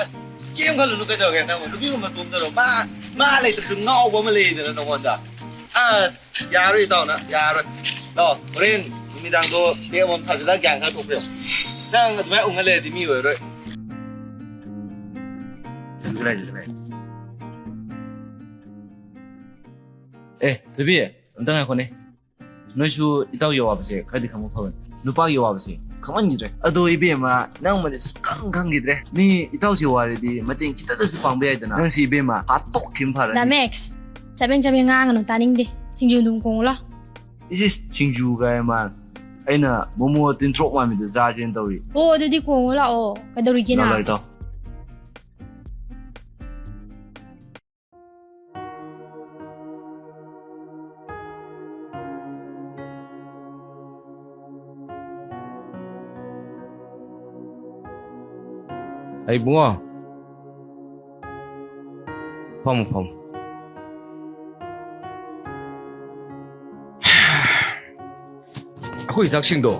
ꯑꯁ ꯀꯦꯝ ꯈꯜꯂꯨꯅꯨ ꯀꯩꯗꯧꯒꯦ ꯅꯪ ꯅꯨꯄꯤꯒꯨꯝꯕ ꯇꯣꯝꯗꯔꯣ ꯃꯥ ꯂꯩꯇ꯭ꯔꯁꯨ ꯉꯥꯎꯕ ꯑꯃ ꯂꯩꯗꯅ ꯅꯉꯣꯟꯗ ꯑꯁ ꯌꯥꯔꯣꯏ ꯏꯇꯥꯎꯅ ꯌꯥꯔꯣꯏ ꯂꯥꯛꯑꯣ ꯍꯣꯔꯦꯟ ꯅꯨꯃꯤꯗꯥꯡꯗꯣ ꯕꯦꯛ ꯑꯃꯃꯝ ꯊꯥꯖꯤꯜꯂꯒ ꯒ꯭ꯌꯥꯟ ꯈꯔ ꯊꯣꯛꯄꯤꯌꯣ ꯅꯪ ꯑꯗꯨꯃꯥꯏꯅ ꯎꯡꯉ ꯂꯩꯔꯗꯤ ꯃꯤ ꯑꯣꯏꯔꯔꯣꯏ ꯊꯣꯏꯕꯤ ꯑꯝꯇ ꯉꯥꯏꯈꯣꯅꯦ ꯅꯣꯏꯁꯨ ꯏꯇꯥꯎꯒꯤ ꯑꯋꯥꯕꯁꯦ ꯈꯔꯗꯤ ꯈꯪꯕ ꯐꯕꯅꯤ ꯅꯨꯄꯥꯒꯤ ꯑꯋꯥꯕꯁꯦ ꯈꯪꯃꯟꯈꯤꯗ꯭ꯔꯦ ꯑꯗꯣ ꯏꯕꯦꯝꯃ ꯅꯪꯃꯗꯤ ꯁꯨꯛꯈꯪ ꯈꯪꯈꯤꯗ꯭ꯔꯦ ꯃꯤ ꯏꯇꯥꯎꯁꯤ ꯋꯥꯔꯗꯤ ꯃꯇꯦꯡ ꯈꯤꯇꯗꯁꯨ ꯄꯥꯡꯕ ꯌꯥꯏꯗꯅ ꯅꯪꯁꯤ ꯏꯕꯦꯝꯃ ꯍꯥꯠꯇꯣꯛꯈꯤꯕ ꯐꯔꯅꯤ ꯗꯥꯃꯦꯛꯁ ꯆꯕꯦꯡ ꯆꯕꯦꯡ ꯉꯥꯡꯒꯅꯨ ꯇꯥꯅꯤꯡꯗꯦ ꯁꯤꯡꯖꯨ ꯑꯗꯨꯝ ꯀꯣꯡꯂꯣ ꯏꯁ ꯁꯤꯡꯖꯨꯒ ꯃꯥ ꯑꯩꯅ ꯃꯣꯃꯣ ꯇꯤꯟꯊ꯭ꯔꯣꯛ ꯃꯥꯟꯕꯤꯗꯨ ꯆꯥꯁꯦꯅ ꯇꯧꯔꯤ ꯑꯣ ꯑꯗꯨꯗꯤ ꯀꯣꯡꯉꯣ ꯂꯥꯛꯑꯣ ꯀꯩꯗꯧꯔꯤꯒꯦ ꯅꯪ ꯂꯥꯛꯑꯣ ꯏꯇꯥꯎ ꯑꯩ ꯕꯨꯡꯉꯣ ꯐꯝ ꯑꯩꯈꯣꯏ ꯍꯤꯗꯥꯛꯁꯤꯡꯗꯣ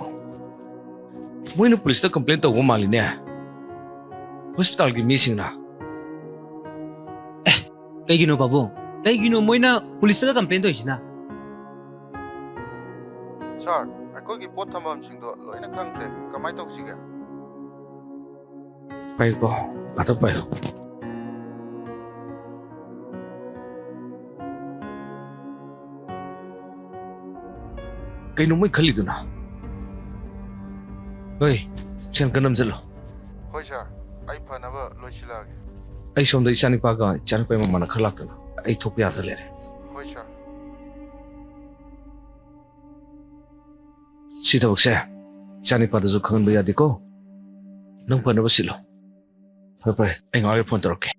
ꯃꯣꯏꯅ ꯄꯨꯂꯤꯁꯇ ꯀꯝꯄ꯭ꯂꯦꯟ ꯇꯧꯕ ꯃꯥꯜꯂꯤꯅꯦ ꯍꯣꯁꯄꯤꯇꯥꯜꯒꯤ ꯃꯤꯁꯤꯡꯅ ꯀꯩꯒꯤꯅꯣ ꯄꯥꯕꯨꯡ ꯀꯩꯒꯤꯅꯣ ꯃꯣꯏꯅ ꯄꯨꯂꯤꯁꯇꯒ ꯀꯝꯄ꯭ꯂꯦꯟ ꯇꯧꯔꯤꯁꯤꯅ ꯁꯥꯔ ꯑꯩꯈꯣꯏꯒꯤ ꯄꯣꯠ ꯊꯝꯐꯝꯁꯤꯡꯗꯣ ꯂꯣꯏꯅ ꯈꯪꯈ꯭ꯔꯦ ꯀꯃꯥꯏꯅ ꯇꯧꯁꯤꯒꯦ ꯄꯥꯏꯀꯣ ꯉꯥꯛꯇꯪ ꯄꯥꯏꯌꯣ ꯀꯩꯅꯣ ꯃꯣꯏ ꯈꯜꯂꯤꯗꯨꯅ ꯍꯣꯏ ꯁꯦꯟ ꯈꯔ ꯅꯝꯁꯤꯜꯂꯣ ꯍꯣꯏ ꯁꯥꯔ ꯑꯩ ꯐꯅꯕ ꯂꯣꯏꯁꯤꯜꯂꯛꯑꯒꯦ ꯑꯩ ꯁꯣꯝꯗ ꯏꯆꯥꯅꯤꯄꯥꯒ ꯏꯆꯥꯅꯨꯄꯥꯒꯤ ꯃꯃꯥꯅ ꯈꯔ ꯂꯥꯛꯇꯅ ꯑꯩ ꯊꯣꯛꯄ ꯌꯥꯗ ꯂꯩꯔꯦ ꯍꯣꯏ ꯁꯥꯔ ꯁꯤ ꯊꯕꯛꯁꯦ ꯏꯆꯥꯅꯤꯄꯥꯗꯁꯨ ꯈꯪꯍꯟꯕ ꯌꯥꯗꯦꯀꯣ ꯅꯪ ꯐꯅꯕ ꯁꯤꯜꯂꯣ ꯐꯔꯦ ꯑꯩ ꯉꯥꯏꯍꯥꯛ ꯐꯣꯟ ꯇꯧꯔꯛꯀꯦ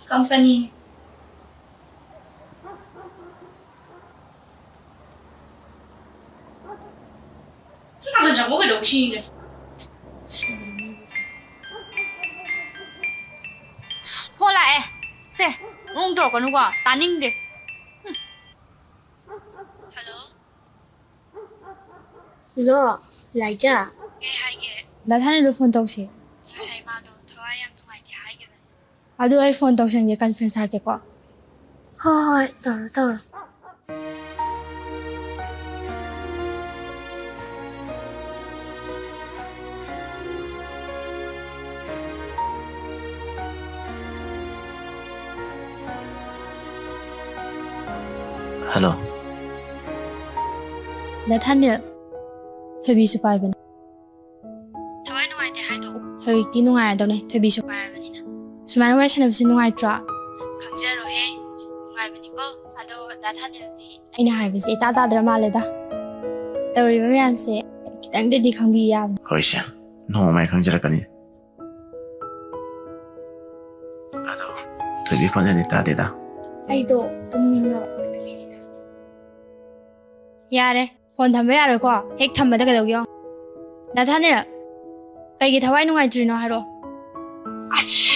ꯀꯝꯄꯅꯤ ꯅꯪ ꯖꯒꯣꯏ ꯀꯩꯗꯧꯕ ꯁꯤꯅꯤꯅꯦ ꯐꯣꯟ ꯂꯥꯛꯑꯦ ꯁꯦ ꯅꯣꯡ ꯇꯧꯔꯛꯀꯅꯨꯀꯣ ꯇꯥꯅꯤꯡꯗꯦ ꯍꯜꯂꯣ ꯂꯥꯏꯖꯥ ꯀꯩ ꯍꯥꯏꯒꯦ ꯗꯥꯊꯥꯅꯤꯗꯣ ꯐꯣꯟ ꯇꯧꯁꯤ ꯉꯁꯥꯏ ꯃꯥꯗꯣ ꯊꯋꯥꯏ ꯌꯥꯝ ꯅꯨꯡꯉꯥꯏꯇꯦ ꯍꯥꯏꯈꯤꯕꯅꯦ ꯑꯗꯨ ꯑꯩ ꯐꯣꯟ ꯇꯧꯁꯟꯒꯦ ꯀꯟꯐ꯭ꯔꯦꯟꯁ ꯊꯥꯔꯛꯀꯦꯀꯣ ꯍꯣꯏ ꯇꯧꯔꯣ ꯍꯜꯂꯣ ꯗꯥꯊꯥꯅꯤꯜ ꯊꯣꯏꯕꯤꯁꯨ ꯄꯥꯏꯕꯅꯦ ꯊꯋꯥꯏ ꯅꯨꯡꯉꯥꯏꯇꯦ ꯍꯥꯏꯗꯣ ꯍꯧꯖꯤꯛꯇꯤ ꯅꯨꯡꯉꯥꯏꯔꯗꯧꯅꯦ ꯊꯣꯏꯕꯤꯁꯨ ꯄꯥꯏꯔꯕꯅꯤꯅ ꯁꯨꯃꯥꯏꯅ ꯋꯥꯔꯤ ꯁꯥꯟꯅꯕꯁꯤ ꯅꯨꯡꯉꯥꯏꯇ꯭ꯔꯣ ꯈꯪꯖꯔꯣꯍꯦ ꯅꯨꯡꯉꯥꯏꯕꯅꯤꯀꯣ ꯑꯗꯣ ꯗꯥꯊꯥꯅꯤꯜꯗꯤ ꯑꯩꯅ ꯍꯥꯏꯕꯁꯦ ꯏꯇꯥ ꯇꯥꯗ꯭ꯔ ꯃꯥꯜꯂꯦꯗ ꯇꯧꯔꯤꯕ ꯃꯌꯥꯝꯁꯦ ꯈꯤꯇꯪꯗꯗꯤ ꯈꯪꯕꯤ ꯌꯥꯕꯅꯤ ꯍꯣꯏꯁꯦ ꯅꯣꯡꯃꯥꯏ ꯈꯪꯖꯔꯛꯀꯅꯤ ꯑꯗꯣ ꯊꯣꯏꯕꯤ ꯈꯣꯟꯖꯦꯜꯗꯤ ꯇꯥꯗꯦꯗ ꯑꯩꯗꯣ ꯇꯨꯝꯅꯤꯡꯉꯕ ꯌꯥꯔꯦ ꯐꯣꯟ ꯊꯝꯕ ꯌꯥꯔꯣꯏꯀꯣ ꯍꯦꯛ ꯊꯝꯕꯗ ꯀꯩꯗꯧꯒꯦ ꯗꯥꯊꯥꯅꯤꯜ ꯀꯩꯒꯤ ꯊꯋꯥꯏ ꯅꯨꯡꯉꯥꯏꯇ꯭ꯔꯤꯅꯣ ꯍꯥꯏꯔꯣ ꯑꯁ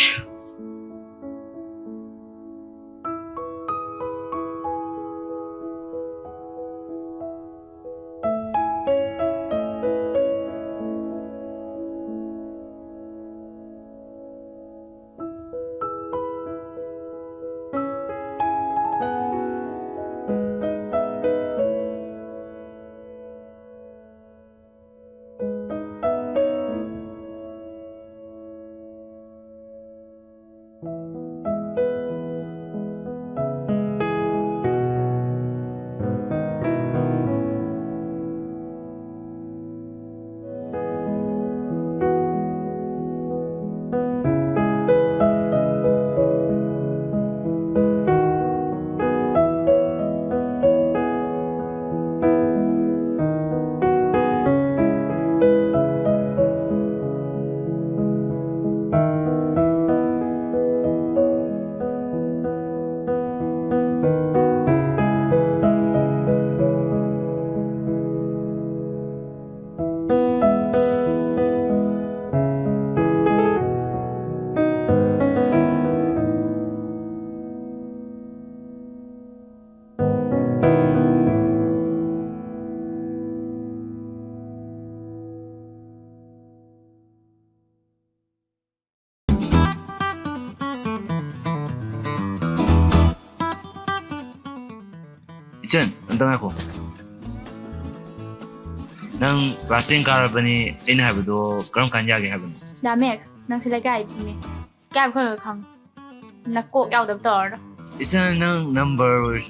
이젠 안당하고 난 라스팅 가라버니 애는 하고도 그럼 간야게 하거든 ดาเม็กซ์นางสิไลกาอีพีนี้แก้เป็นคนคำนักโกะยาวเติมต่อแล้ว 이젠 난 넘버를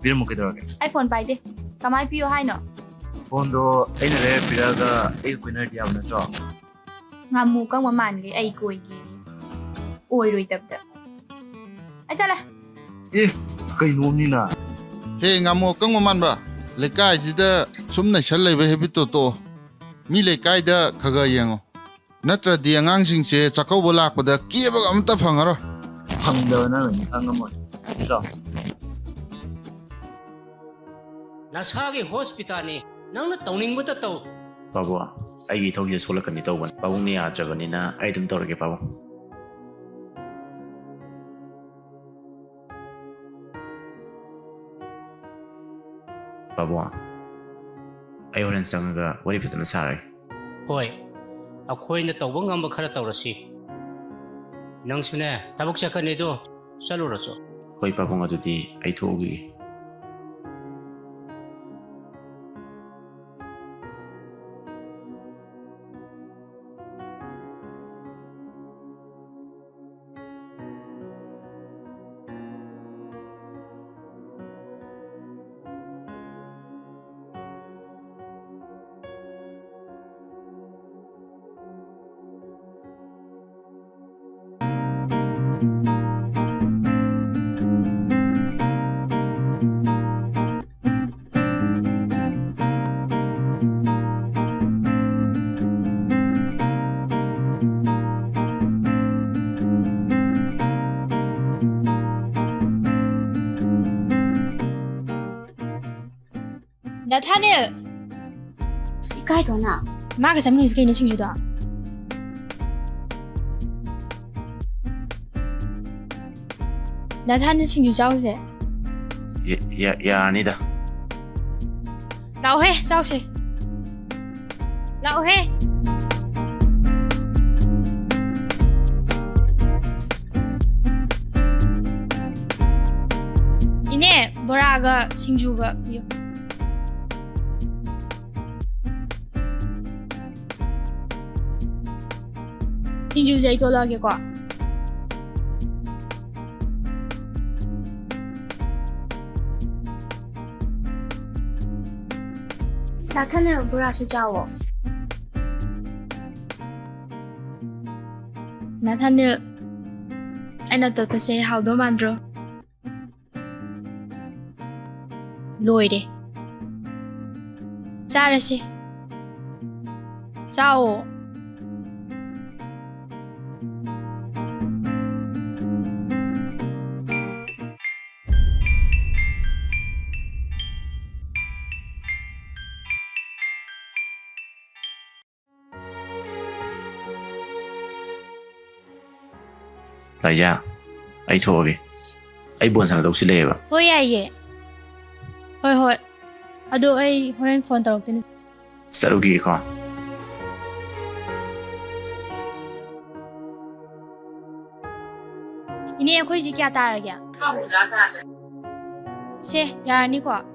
비를 먹게 들어가게 ไอโฟนไปดิทำไมพี่ให้เนาะ 본도 애는 비라가 애 꾸이너 디아브나 줘 งามูก็มามันไงไอ้กุยกีโอ้ยรวยเติบเติบไอ้เจ้าเลย 예 그이 놈이나 เฮ้งามโมกังมันบ่เลกายจิเดซุมในฉันเลยไปเฮบิโตโตมีเลกายเดขกะยังนัตรเดียงางสิงเสสักเขาบลากปะเดเกียบกำตะพังอ่ะ 황더는 강가면 줘 나사기 호스피탈니 너는 떠닝부터 또 바보야 아이 덕이 솔라까니 떠원 바봉니 아저거니나 아이듬 떠르게 바보 바보야 아이 오랜 쌍가 와리 비슷한 사람 호이 아코이는 또 뭔가 한번 가라 떠오르시 낭순에 다복 시작하니도 쌀로라서 거의 바봉아 두디 아이 도우기 나 타네 该着呢。 妈个什么意思给你兴趣的 나 타네 친구 자오세 야 아니다 老黑자오세老黑 이네 뭐라가 친구가 비요 친구 제일 돌아게 과打开那种不让是叫我， 나 타네 anh 또 벌써 하도 만들어 로이래 잘하시 자오 라이자 아이 도우기 아이 본사나 독실래봐 호야예 호이 아도 에이 호렌 폰 떨었더니 사루기 거 이니 코이 지키야 따라게 세 야니 과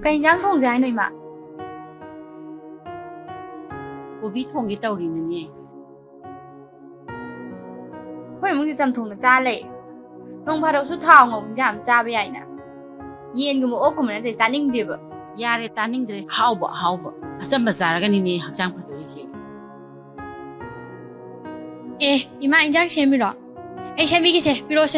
간장 통장 너이 마 我比同嘅道理呢。 会มึงสิจำถุงจ้าเลยน้องพาเราสุดท้องงจำจ้าไปใหญ่นะเย็นกูบอกกูมันจะจ้านิ่งดีบ่ ยาเรตานิ่งเลย好不好不အစမစားရကနေဟောင်းဖတ်လို့ရှိ เอ๊ะอีมาอินจังเชมิหรอไอเชมิกี่เชพี่โรเช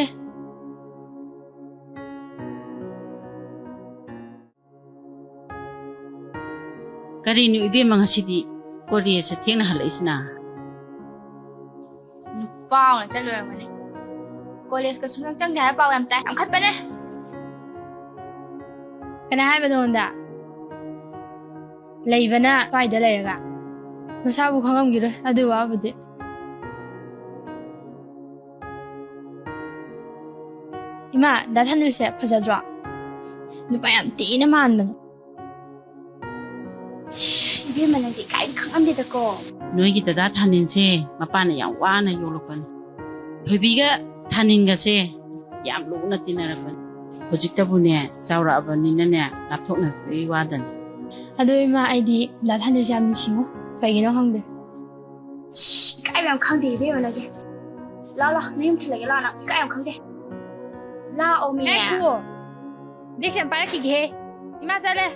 ကရီနူအပြည့်မငါစီဒီကိုရီးစထင်းနဟလိစနာ ป้องจะรวยมันนี่โกเลสก็สุนัขจังใหญ่เปล่าแอมแต่แอมคัดไปเนี่ยกันให้ไปโดนด่าเลยวันน่ะไปเดี๋ยวเลยละมาทราบบุคคลกันกี่เลยอะดูว่าบุตรอีมาดัดทันดูเสียพัชดราดูไปแอมตีนี่มันนึง 一边们那得改看的个。 နွေးကြီးတသားထန်နေစေမပနဲ့ရောင်ဝါနဲ့ရုပ်လောက်ကန်ဖေဘီက ꯊꯥꯅꯤꯟꯒꯁꯦ ꯌꯥꯝ ꯂꯨꯅ ꯇꯤꯟꯅꯔꯛꯄꯅꯤ ꯍꯧꯖꯤꯛꯇꯕꯨꯅꯦ ꯆꯥꯎꯔꯛꯑꯕꯅꯤꯅꯅꯦ ꯂꯥꯞꯊꯣꯛꯅꯕꯒꯤ ꯋꯥꯗꯅꯤ ꯑꯗꯣ ꯏꯃꯥ ꯑꯩꯗꯤ ꯗꯥ ꯊꯥꯅꯤꯜꯁꯦ ꯌꯥꯝ ꯅꯨꯡꯁꯤꯉꯣ ꯀꯩꯒꯤꯅꯣ ꯈꯪꯗꯦ ꯏꯀꯥꯏ ꯃꯌꯥꯝ ꯈꯪꯗꯦ ꯏꯕꯦꯝꯃ ꯅꯪꯁꯦ ꯂꯥꯛꯑꯣ ꯂꯥꯛꯑꯣ ꯅꯌꯨꯝ ꯊꯤꯜꯂꯒꯦ ꯂꯥꯛꯑꯣ ꯅꯪ ꯏꯀꯥꯏ ꯌꯥꯝ ꯈꯪꯗꯦ ꯂꯥꯛꯑꯣ ꯃꯤ ꯕꯦꯛꯁꯦ ꯌꯥꯝ ꯄꯥꯏꯔꯛꯈꯤꯒꯦꯍꯦ ꯏꯃꯥ ꯆꯠꯂꯦ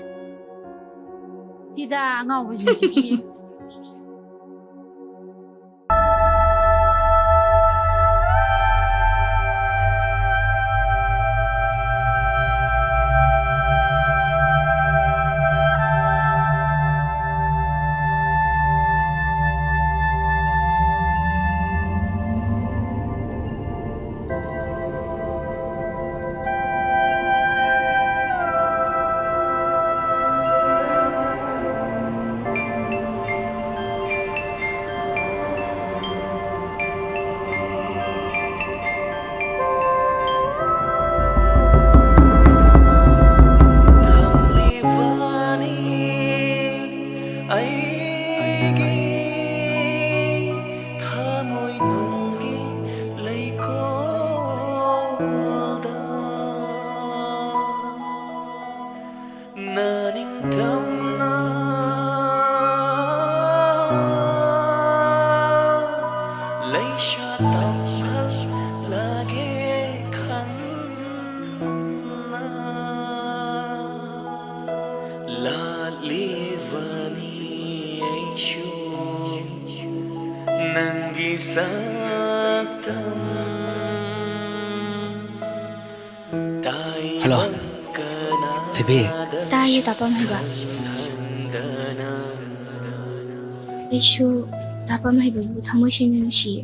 ꯁꯤꯗ ꯑꯉꯥꯎꯕꯁꯤꯡꯁꯤꯗꯤ ꯍꯜꯂꯣ ꯊꯣꯏꯕꯤ ꯇꯥꯏꯌꯦ ꯇꯥꯄꯝ ꯍꯩꯕ ꯑꯩꯁꯨ ꯇꯥꯄꯝ ꯍꯩꯕꯕꯨ ꯊꯃꯣꯏ ꯁꯦꯡꯅ ꯅꯨꯡꯁꯤꯌꯦ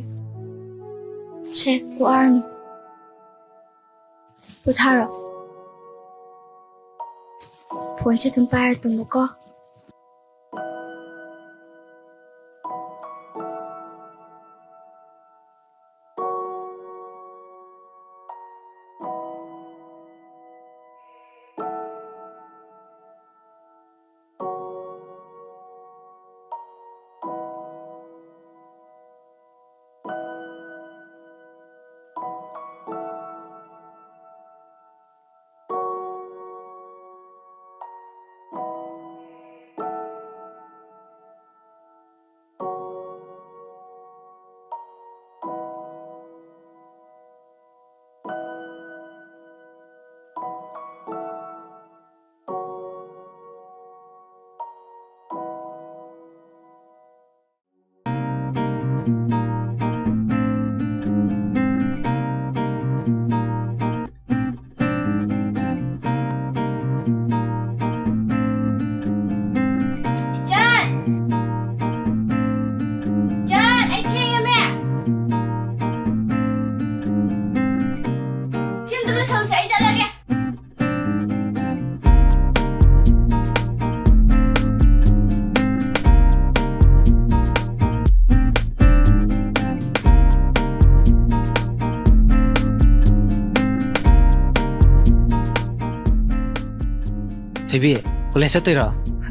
ꯁꯦ ꯋꯥꯔꯅꯨ ꯄꯣꯊꯥꯔꯣ ꯐꯣꯟꯁꯦ ꯑꯗꯨꯝ ꯄꯥꯏꯔ ꯇꯨꯝꯃꯨꯀꯣ ꯊꯣꯏꯕꯤ ꯀꯣꯂꯦꯖ ꯆꯠꯇꯣꯏꯔꯣ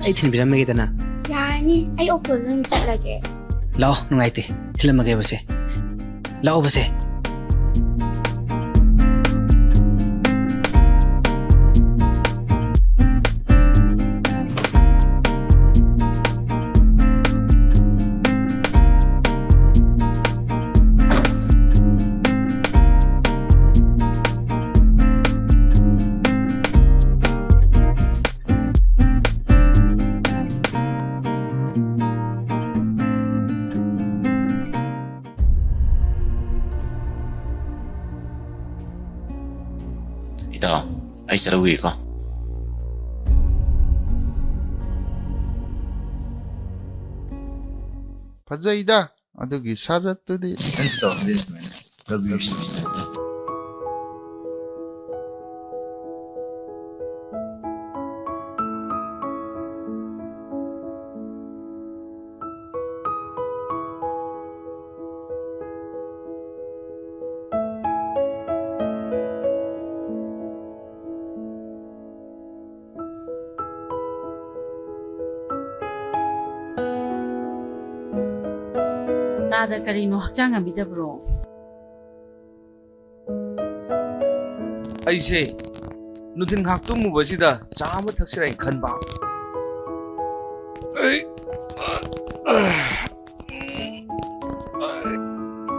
ꯑꯩ ꯊꯤꯟꯕꯤꯔꯝꯃꯒꯦꯗꯅ ꯌꯥꯔꯅꯤ ꯑꯩ ꯑꯣꯛꯇꯣꯗ ꯑꯗꯨꯝ ꯆꯠꯂꯒꯦ ꯂꯥꯛꯑꯣ ꯅꯨꯡꯉꯥꯏꯇꯦ ꯊꯤꯜꯂꯝꯃꯒꯦ ꯕꯁꯦ ꯂꯥꯛꯑꯣ ꯕꯁꯦ ꯏꯇꯥꯎ ꯑꯩ ꯆꯠꯂꯨꯏꯀꯣ ꯐꯖꯩꯗ ꯑꯗꯨꯒꯤ ꯁꯥꯖꯠꯇꯨꯗꯤ ꯅꯪꯁꯨ ꯇꯧꯔꯝꯗꯣꯏꯅꯤ ꯁꯨꯃꯥꯏꯅ ꯂꯧꯕꯤꯔꯨꯁꯤ ꯇꯥꯗ ꯀꯔꯤꯅꯣ ꯍꯛꯆꯥꯡ ꯉꯝꯕꯤꯗꯕ꯭ꯔꯣ ꯑꯩꯁꯦ ꯅꯨꯡꯊꯤꯟ ꯉꯥꯏꯍꯥꯛ ꯇꯨꯝꯃꯨꯕꯁꯤꯗ ꯆꯥ ꯑꯃ ꯊꯛꯁꯤꯔ ꯍꯥꯏꯅ ꯈꯟꯕ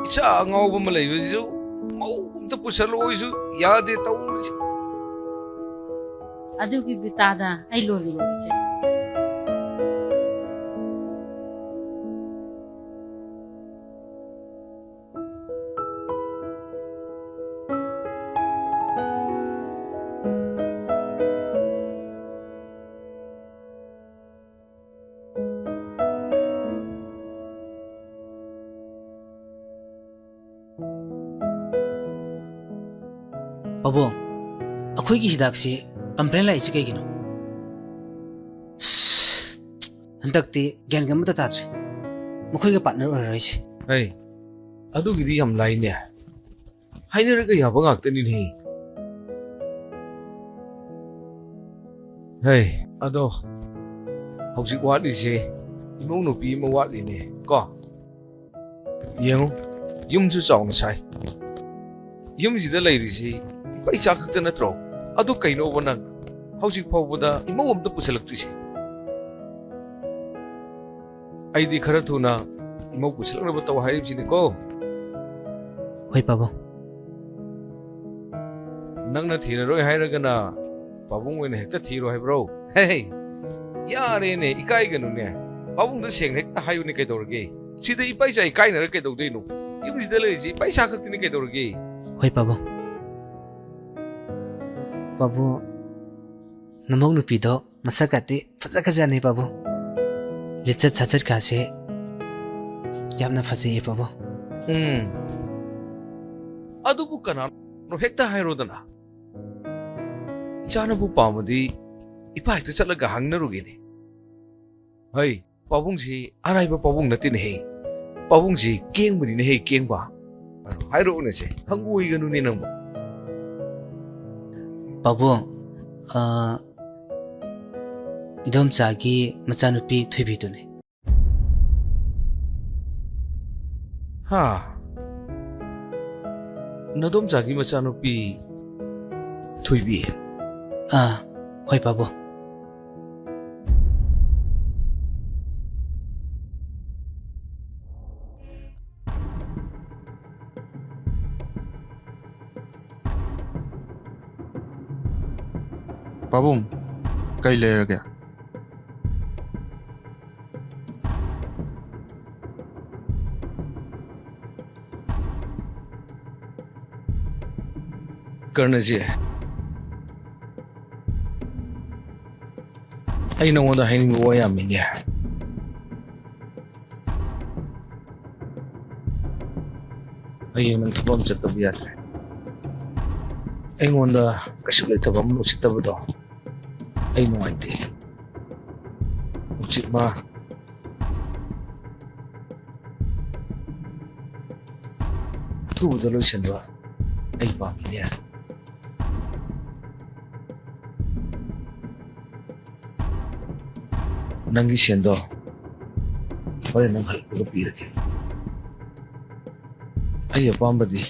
이차 ꯉꯥꯎꯕ ꯑꯃ ꯂꯩꯕꯁꯤꯁꯨ ꯃꯧ ꯑꯝꯇ ꯄꯨꯁꯜꯂꯛꯑꯣꯏꯁꯨ ꯌꯥꯗꯦ ꯇꯧꯔꯤꯁꯦ ꯑꯗꯨꯒꯤ ꯕꯤꯇꯥꯗ ꯑꯩ ꯂꯣꯜꯂꯤꯕ ꯋꯥꯔꯤꯁꯦ ꯄꯥꯕꯨꯡ ꯑꯩꯈꯣꯏꯒꯤ ꯍꯤꯗꯥꯛꯁꯤ ꯀꯝꯄ꯭ꯂꯦꯟ ꯂꯥꯛꯏꯁꯤ ꯀꯩꯒꯤꯅꯣ ꯍꯟꯗꯛꯇꯤ ꯒ꯭ꯌꯥꯟ ꯑꯃꯇ ꯇꯥꯗ꯭ꯔꯦ ꯃꯈꯣꯏꯒ ꯄꯥꯔꯠꯅꯔ ꯑꯣꯏꯔꯔꯣꯏꯁꯦ ꯍꯩ ꯑꯗꯨꯒꯤꯗꯤ ꯌꯥꯝ ꯂꯥꯏꯅꯦ ꯍꯥꯏꯅꯔꯒ ꯌꯥꯕ ꯉꯥꯛꯇꯅꯤꯅꯦ ꯍꯩ ꯑꯗꯣ ꯍꯧꯖꯤꯛ ꯋꯥꯠꯂꯤꯁꯦ ꯏꯃꯧ ꯅꯨꯄꯤ ꯑꯃ ꯋꯥꯠꯂꯤꯅꯦ ꯀꯣ ꯌꯦꯡꯉꯨ ꯌꯨꯝꯁꯨ ꯆꯥꯎꯅ ꯁꯥꯏ ꯌꯨꯝꯁꯤꯗ ꯂꯩꯔꯤꯁꯤ ꯄꯩꯁꯥ ꯈꯛꯇ ꯅꯠꯇ꯭ꯔꯣ ꯑꯗꯨ ꯀꯩꯅꯣꯕ ꯅꯪ ꯍꯧꯖꯤꯛ ꯐꯥꯎꯕꯗ ꯏꯃꯧ ꯑꯝꯇ ꯄꯨꯁꯜꯂꯛꯇ꯭ꯔꯤꯁꯦ ꯑꯩꯗꯤ ꯈꯔ ꯊꯨꯅ ꯏꯃꯧ ꯄꯨꯁꯜꯂꯛꯅꯕ ꯇꯧ ꯍꯥꯏꯔꯤꯕꯁꯤꯅꯤꯀꯣ ꯍꯣꯏ ꯄꯥꯕꯨꯡ ꯅꯪꯅ ꯊꯤꯔꯔꯣꯏ ꯍꯥꯏꯔꯒꯅ ꯄꯥꯕꯨꯡ ꯑꯣꯏꯅ ꯍꯦꯛꯇ ꯊꯤꯔꯣ ꯍꯥꯏꯕ꯭ꯔꯣ ꯍꯦ ꯌꯥꯔꯦꯅꯦ ꯏꯀꯥꯏꯒꯅꯨꯅꯦ ꯄꯥꯕꯨꯡꯗ ꯁꯦꯡꯅ ꯍꯦꯛꯇ ꯍꯥꯏꯌꯨꯅꯦ ꯀꯩꯗꯧꯔꯒꯦ ꯁꯤꯗ ꯏꯄꯥꯏꯆꯥ ꯏꯀꯥꯏꯅꯔ ꯀꯩꯗꯧꯗꯣꯏꯅꯣ ꯌꯨꯝꯁꯤꯗ ꯂꯩꯔꯤꯁꯤ ꯄꯩꯁꯥ ꯈꯛꯇꯅꯤ ꯀꯩꯗꯧꯔꯒꯦ ꯍꯣꯏ ꯄꯥꯕꯨꯡ ꯄꯥꯕꯨꯡ ꯅꯃꯧ ꯅꯨꯄꯤꯗꯣ ꯃꯁꯛꯀꯗꯤ ꯐꯖꯈ꯭ꯔꯖꯥꯠꯅꯤ ꯄꯥꯕꯨꯡ ꯂꯤꯆꯠ ꯁꯥꯆꯠꯀꯥꯁꯦ ꯌꯥꯝꯅ ꯐꯖꯩꯌꯦ ꯄꯥꯕꯨꯡ ꯑꯗꯨꯕꯨ ꯀꯅꯥꯅꯣ ꯍꯦꯛꯇ ꯍꯥꯏꯔꯣꯗꯅ ꯏꯆꯥꯅꯕꯨ ꯄꯥꯝꯃꯗꯤ ꯏꯄꯥ ꯍꯦꯛꯇ ꯆꯠꯂꯒ ꯍꯪꯅꯔꯨꯒꯦꯅꯦ ꯍꯩ ꯄꯥꯕꯨꯡꯁꯤ ꯑꯔꯥꯏꯕ ꯄꯥꯕꯨꯡ ꯅꯠꯇꯦꯅꯦꯍꯦ ꯄꯥꯕꯨꯡꯁꯤ ꯀꯦꯡꯕꯅꯤꯅꯦꯍꯦ ꯀꯦꯡꯕ ꯍꯥꯏꯔꯛꯎꯅꯦꯁꯦ ꯍꯪꯒꯣꯏꯒꯅꯨꯅꯦ ꯅꯪꯕꯨ ꯄꯥꯕꯨꯡ 이돔짜기 मचानुपी थुइबीदुने 하 너돔짜기 मचानुपी थुइबी होय पाबु पाबुंग कई लेरगे कर्णजी ꯑꯩ ꯅꯉꯣꯟꯗ ꯍꯥꯏꯅꯤꯡꯕ ꯋꯥ ꯌꯥꯝꯃꯤꯅꯦ ꯍꯌꯦꯡ ꯅꯪ ꯊꯕꯛ ꯑꯃ ꯆꯠꯇꯕ ꯌꯥꯗ꯭ꯔꯦ ꯑꯩꯉꯣꯟꯗ ꯀꯩꯁꯨ ꯂꯩꯇꯕ ꯑꯃ ꯎꯁꯤꯠꯇꯕꯗꯣ ꯑꯩ ꯅꯨꯡꯉꯥꯏꯇꯦ ꯍꯧꯖꯤꯛ ꯃꯥ ꯑꯊꯨꯕꯗ ꯂꯣꯏꯁꯤꯟꯕ ꯑꯩ ꯄꯥꯝꯃꯤꯅꯦ ꯅꯪꯒꯤ ꯁꯦꯟꯗꯣ ꯍꯣꯔꯦꯟ ꯅꯪ ꯍꯜꯂꯛꯄꯒ ꯄꯤꯔꯒꯦ ꯑꯩ ꯑꯄꯥꯝꯕꯗꯤ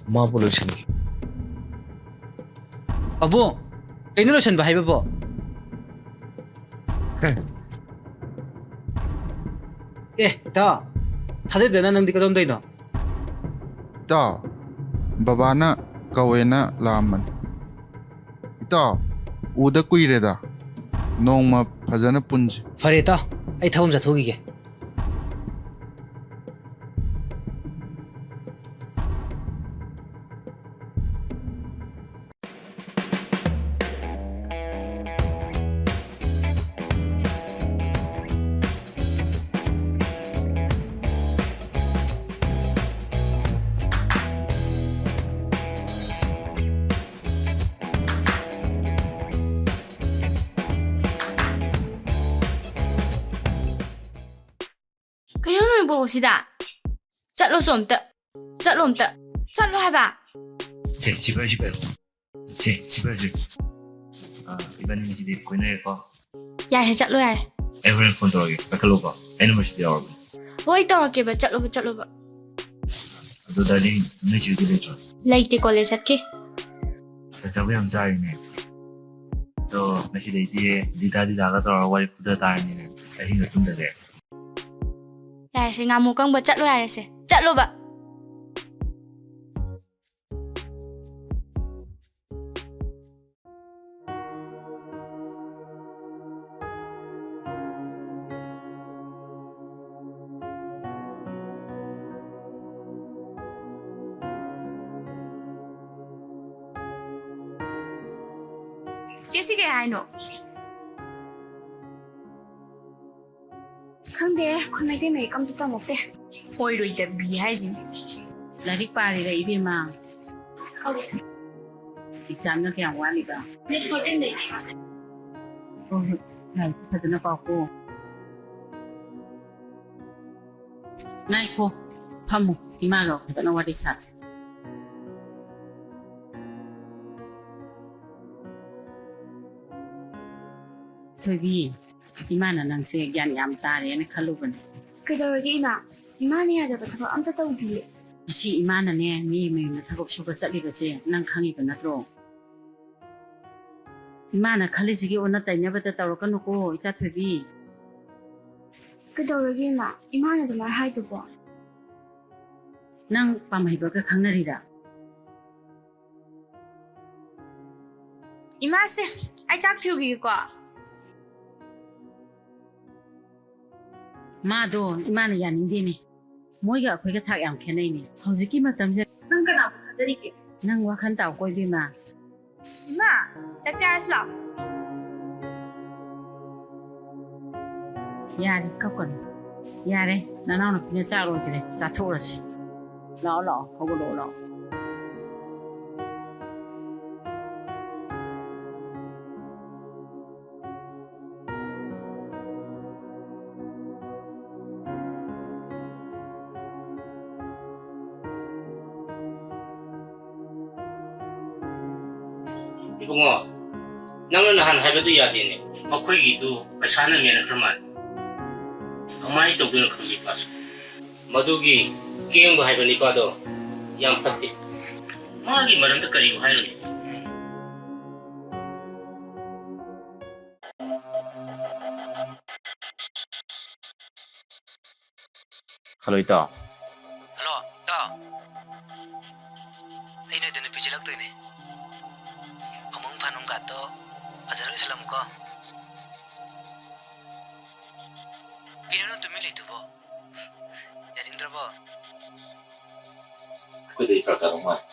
마블 로션이 아보 이노 로션 봐 해봐 다 다들 되나 넌 디가 좀 되나 ता बाबाना कवेना लामन ता उदा कुइरेदा नोंमा फजना पुंज फरे ता आई थवम जाथोगिगे 그녀는 뭐 옷이다. 짤로 좀 떠. 짤로 좀 떠. 짤로 해봐. 집에 이번에 집에 고인해가 야래 짤로 야래. 에브리 폰 들어오게 백클로가 애니머시티 여러분 뭐 있더라게 봐. 짤로 봐. ꯑꯗꯣ ꯗꯥꯔꯂꯤꯡ ꯅꯣꯏꯁꯤꯗꯤ ꯂꯩꯇ꯭ꯔꯣ? ꯂꯩꯇꯦ ꯀꯣꯂꯦꯖ ꯆꯠꯈꯤ ꯆꯥꯛꯆꯥꯕ ꯌꯥꯝ ꯆꯥꯔꯤꯅꯦ ꯑꯗꯣ ꯉꯁꯤꯗꯩꯗꯤ ꯗꯤꯗꯥꯒ ꯇꯧꯔꯒ ꯋꯥꯔꯤ ꯐꯨꯗ ꯇꯥꯔꯅꯤꯅꯦ ꯑꯍꯤꯡꯒ ꯇꯨꯝꯗꯒꯦ ꯌꯥꯔꯦꯁꯦ ꯉꯥꯃꯨ ꯀꯪꯕ ꯆꯠꯂꯣ ꯌꯥꯔꯦꯁꯦ ꯆꯠꯂꯣꯕ ꯆꯦꯁꯤ ꯀꯩ ꯍꯥꯏꯅꯣ ꯈꯪꯗꯦ ꯑꯩꯈꯣꯏ ꯃꯩꯇꯩ ꯃꯌꯦꯛ ꯑꯝꯇ ꯇꯝꯃꯛꯇꯦ ꯑꯣꯏꯔꯣꯏꯗꯕꯤ ꯍꯥꯏꯁꯤꯅꯤ ꯂꯥꯏꯔꯤꯛ ꯄꯥꯔꯤꯔ ꯏꯕꯦꯝꯃ ꯍꯧꯖꯤꯛ ꯑꯦꯛꯖꯥꯝꯅ ꯀꯌꯥꯝ ꯋꯥꯠꯂꯤꯕ ꯗꯦꯠ 14 ꯗꯩ ꯍꯣꯏ ꯍꯣꯏ ꯂꯥꯏꯔꯤꯛ ꯐꯖꯅ ꯄꯥꯎꯀꯣ ꯉꯥꯏꯈꯣ ꯐꯝꯃꯨ ꯏꯃꯥꯒ ꯐꯖꯅ ꯋꯥꯔꯤ ꯁꯥꯁꯤ ꯊꯣꯏꯕꯤ ꯏꯃꯥꯅ ꯅꯪꯁꯦ ꯒ꯭ꯌꯥꯟ ꯌꯥꯝ ꯇꯥꯔꯦꯅ ꯈꯜꯂꯨꯕꯅꯦ ꯀꯩꯗꯧꯔꯒꯦ ꯏꯃꯥ ꯏꯃꯥꯅ ꯌꯥꯗꯕ ꯊꯕꯛ ꯑꯝꯇ ꯇꯧꯗꯤꯌꯦ ꯉꯁꯤ ꯏꯃꯥꯅꯅꯦ ꯃꯤ ꯃꯌꯨꯝꯗ ꯊꯕꯛ ꯁꯨꯕ ꯆꯠꯂꯤꯕꯁꯦ ꯅꯪ ꯈꯪꯉꯤꯕ ꯅꯠꯇ꯭ꯔꯣ ꯏꯃꯥꯅ ꯈꯜꯂꯤꯁꯤꯒꯤ ꯑꯣꯟꯅ ꯇꯩꯅꯕꯗ ꯇꯧꯔꯛꯀꯅꯨꯀꯣ ꯏꯆꯥ ꯊꯣꯏꯕꯤ ꯀꯩꯗꯧꯔꯒꯦ ꯏꯃꯥ ꯏꯃꯥꯅ ꯑꯗꯨꯃꯥꯏꯅ ꯍꯥꯏꯗꯨꯕꯣ ꯅꯪ ꯄꯥꯝꯍꯩꯕꯒ ꯈꯪꯅꯔꯤꯔꯥ ꯏꯃꯥꯁꯦ ꯑꯩ ꯆꯥꯛ ꯊꯤꯔꯨꯈꯤꯒꯦꯀꯣ ꯃꯥꯗꯣ ꯏꯃꯥꯅ ꯌꯥꯅꯤꯡꯗꯦꯅꯦ ꯃꯣꯏꯒ ꯑꯩꯈꯣꯏꯒ ꯊꯥꯛ ꯌꯥꯝ ꯈꯦꯠꯅꯩꯅꯦ ꯍꯧꯖꯤꯛꯀꯤ ꯃꯇꯝꯁꯦ ꯅꯪ ꯀꯅꯥꯕꯨ ꯊꯥꯖꯔꯤꯒꯦ ꯅꯪ ꯋꯥꯈꯜ ꯇꯥꯎ ꯀꯣꯏꯕꯤꯃ ꯏꯃꯥ ꯆꯥꯛ ꯆꯥꯔꯁꯤ ꯂꯥꯛꯑꯣ ꯌꯥꯔꯦ ꯀꯞꯀꯅꯨ ꯌꯥꯔꯦ ꯅꯅꯥꯎꯅꯨꯄꯤꯅ ꯆꯥꯛ ꯂꯣꯏꯈ꯭ꯔꯦ ꯆꯥꯊꯣꯛꯎꯔꯁꯤ ꯂꯥꯛꯑꯣ ꯂꯥꯛꯑꯣ ꯍꯧꯒꯠꯂꯛꯑꯣ ꯂꯥꯛꯑꯣ 이봉아, 너는 한 해봐도 야되네. 거기도 사는 면은 그만. 가만히 또 그걸 거기 봤어. 마두기 게임 거 해보니 봐도 양 팠대. 마기 말은 끝까지 하려네. ꯍꯜꯂꯣ ꯏꯇꯥꯎ ꯍꯜꯂꯣ ꯇꯥꯎ ꯑꯩ ꯅꯣꯏꯗ ꯅꯨꯄꯤ ꯆꯦꯜꯂꯛꯇꯣꯏꯅꯦ ꯐꯃꯨꯡ ꯐꯥꯅꯨꯡꯒꯥꯗꯣ ꯐꯖꯅ ꯂꯣꯏꯁꯜꯂꯝꯃꯨꯀꯣ ꯀꯩꯅꯣ ꯅꯪ ꯇꯨꯃꯤꯟ ꯂꯩꯗꯨꯕꯣ ꯌꯥꯅꯤꯡꯗ꯭ꯔꯕꯣ ꯑꯩꯈꯣꯏꯗꯩ ꯈꯔ ꯇꯥꯔꯛ ꯃꯥꯜꯂꯦ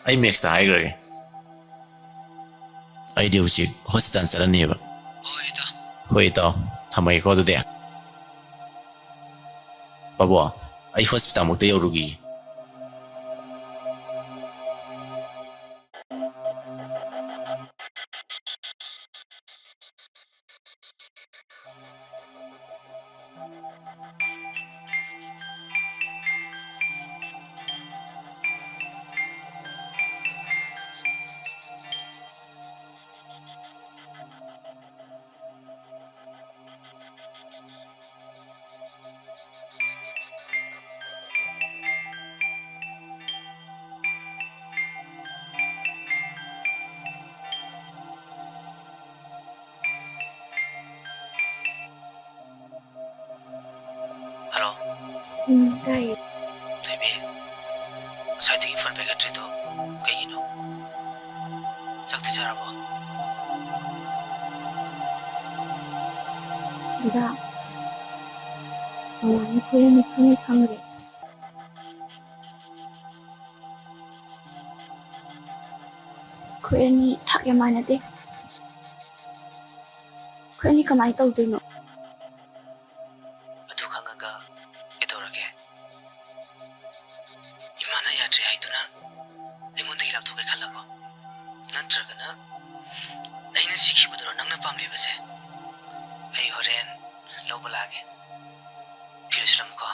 ꯑꯩ ꯃꯦꯛꯁꯇ ꯍꯥꯏꯈ꯭ꯔꯒꯦ ꯑꯩꯗꯤ ꯍꯧꯖꯤꯛ ꯍꯣꯁꯄꯤꯇꯥꯜ ꯆꯠꯂꯅꯤꯕ ꯍꯣꯏ ꯏꯇꯥꯎ ꯍꯣꯏ ꯏꯇꯥꯎ ꯊꯝꯃꯒꯦꯀꯣ ꯑꯗꯨꯗꯤ ꯄꯥꯕꯣ ꯑꯩ ꯍꯣꯁꯄꯤꯇꯥꯜꯃꯨꯛꯇ ꯌꯧꯔꯨꯈꯤꯒꯦ ꯍꯜꯂꯣ ꯇꯥꯏꯌꯦ ꯊꯣꯏꯕꯤ ꯉꯁꯥꯏꯗꯒꯤ ꯐꯣꯟ ꯄꯥꯏꯈꯠꯇ꯭ꯔꯤꯗꯣ ꯀꯩꯒꯤꯅꯣ ꯆꯥꯛꯇꯤ ꯆꯥꯔꯕꯣ ꯗꯥ ꯃꯃꯥꯅ ꯈꯣꯏꯔꯝꯃꯤ ꯈꯪꯉꯦ ꯈꯪꯉꯦ ꯑꯩꯈꯣꯏ ꯑꯅꯤ ꯊꯥꯛ ꯌꯥꯝ ꯃꯥꯟꯅꯗꯦ ꯑꯩꯈꯣꯏ ꯑꯅꯤ ꯀꯃꯥꯏꯅ ꯇꯧꯗꯣꯏꯅꯣ ꯑꯗꯨ ꯈꯪꯉꯒ ꯀꯩꯗꯧꯔꯒꯦ ꯏꯃꯥꯅ ꯌꯥꯗ꯭ꯔꯦ ꯍꯥꯏꯗꯨꯅ ꯑꯩꯉꯣꯟꯗꯒꯤ ꯂꯥꯞꯊꯣꯛꯀꯦ ꯈꯜꯂꯕꯣ ꯅꯠꯇ꯭ꯔꯒꯅ ꯑꯩꯅ ꯁꯤꯈꯤꯕꯗꯨꯔꯣ ꯅꯪꯅ ꯄꯥꯝꯂꯤꯕꯁꯦ ꯑꯩ ꯍꯣꯔꯦꯟ ꯂꯧꯕ ꯂꯥꯛꯑꯒꯦ ꯐꯤ ꯂꯣꯏꯁꯤꯜꯂꯝꯃꯨꯀꯣ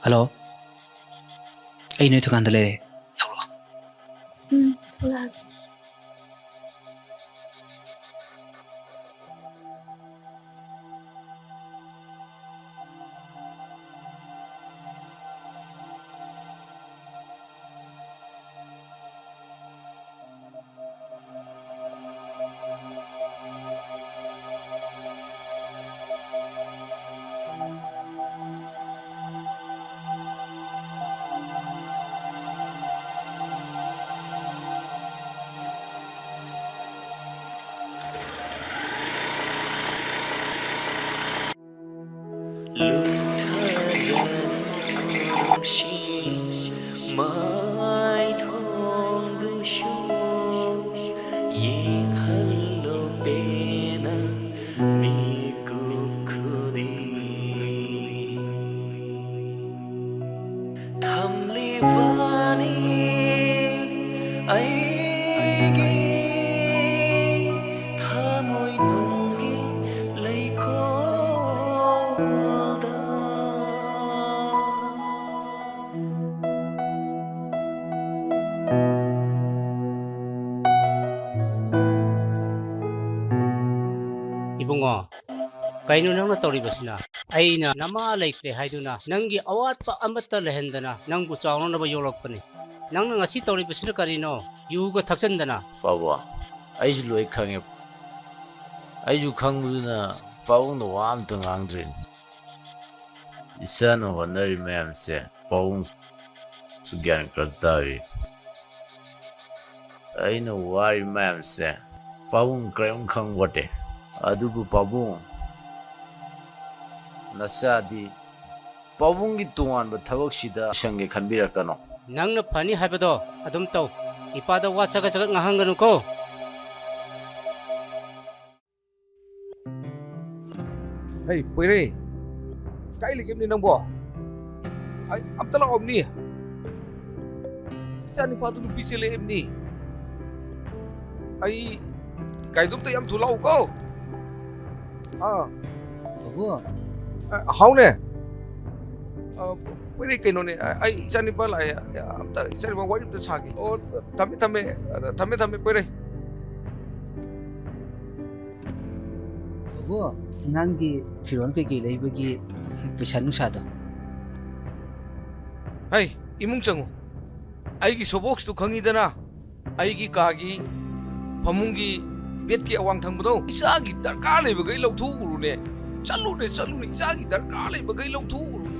Hello. Ai noi thukan da le. Tholo. Thola. Ibungo, kaino nang natoribasina. Ay na nama laikre haiduna nangi awat pa amata lehendana nangbu chawno na ba yolokpani. Nang nga si toribasina karino yuga thaksandana. Fawa, ay juloi khange. Ay ju khangmuna pawung no wam tang angdrin. Isa no honari mayam se pawung sugyan kratawi. Ay no wari mayam se pawung krayong khang wate. Adubu pabung nasadi pabungi tungan ba thawak sida sange khanbirakano. Nang na pani habado adum taw ipada wachaga jagat ngahanganu ko. Hey, Pere. Kai ligim ni nang bo. Ay, amta lang omni. Sani pa tu pisile emni. Ay, kai dum ta yam thulau ko. Abu. How ne? Pere kai no ne. Ay, sani pa la ya. Amta sani pa wari ta sagi. Oh, tame Pere. Abu. Nanggi firon ke leibagi pesan nusa do. Hey, imung changu. Aigi sobox tu khangi dana. Aigi kagi pamungi bet ki awang thang bado. Isagi darkar le bagai lau thu guru ne. Chalu ne isagi darkar le bagai lau thu guru ne.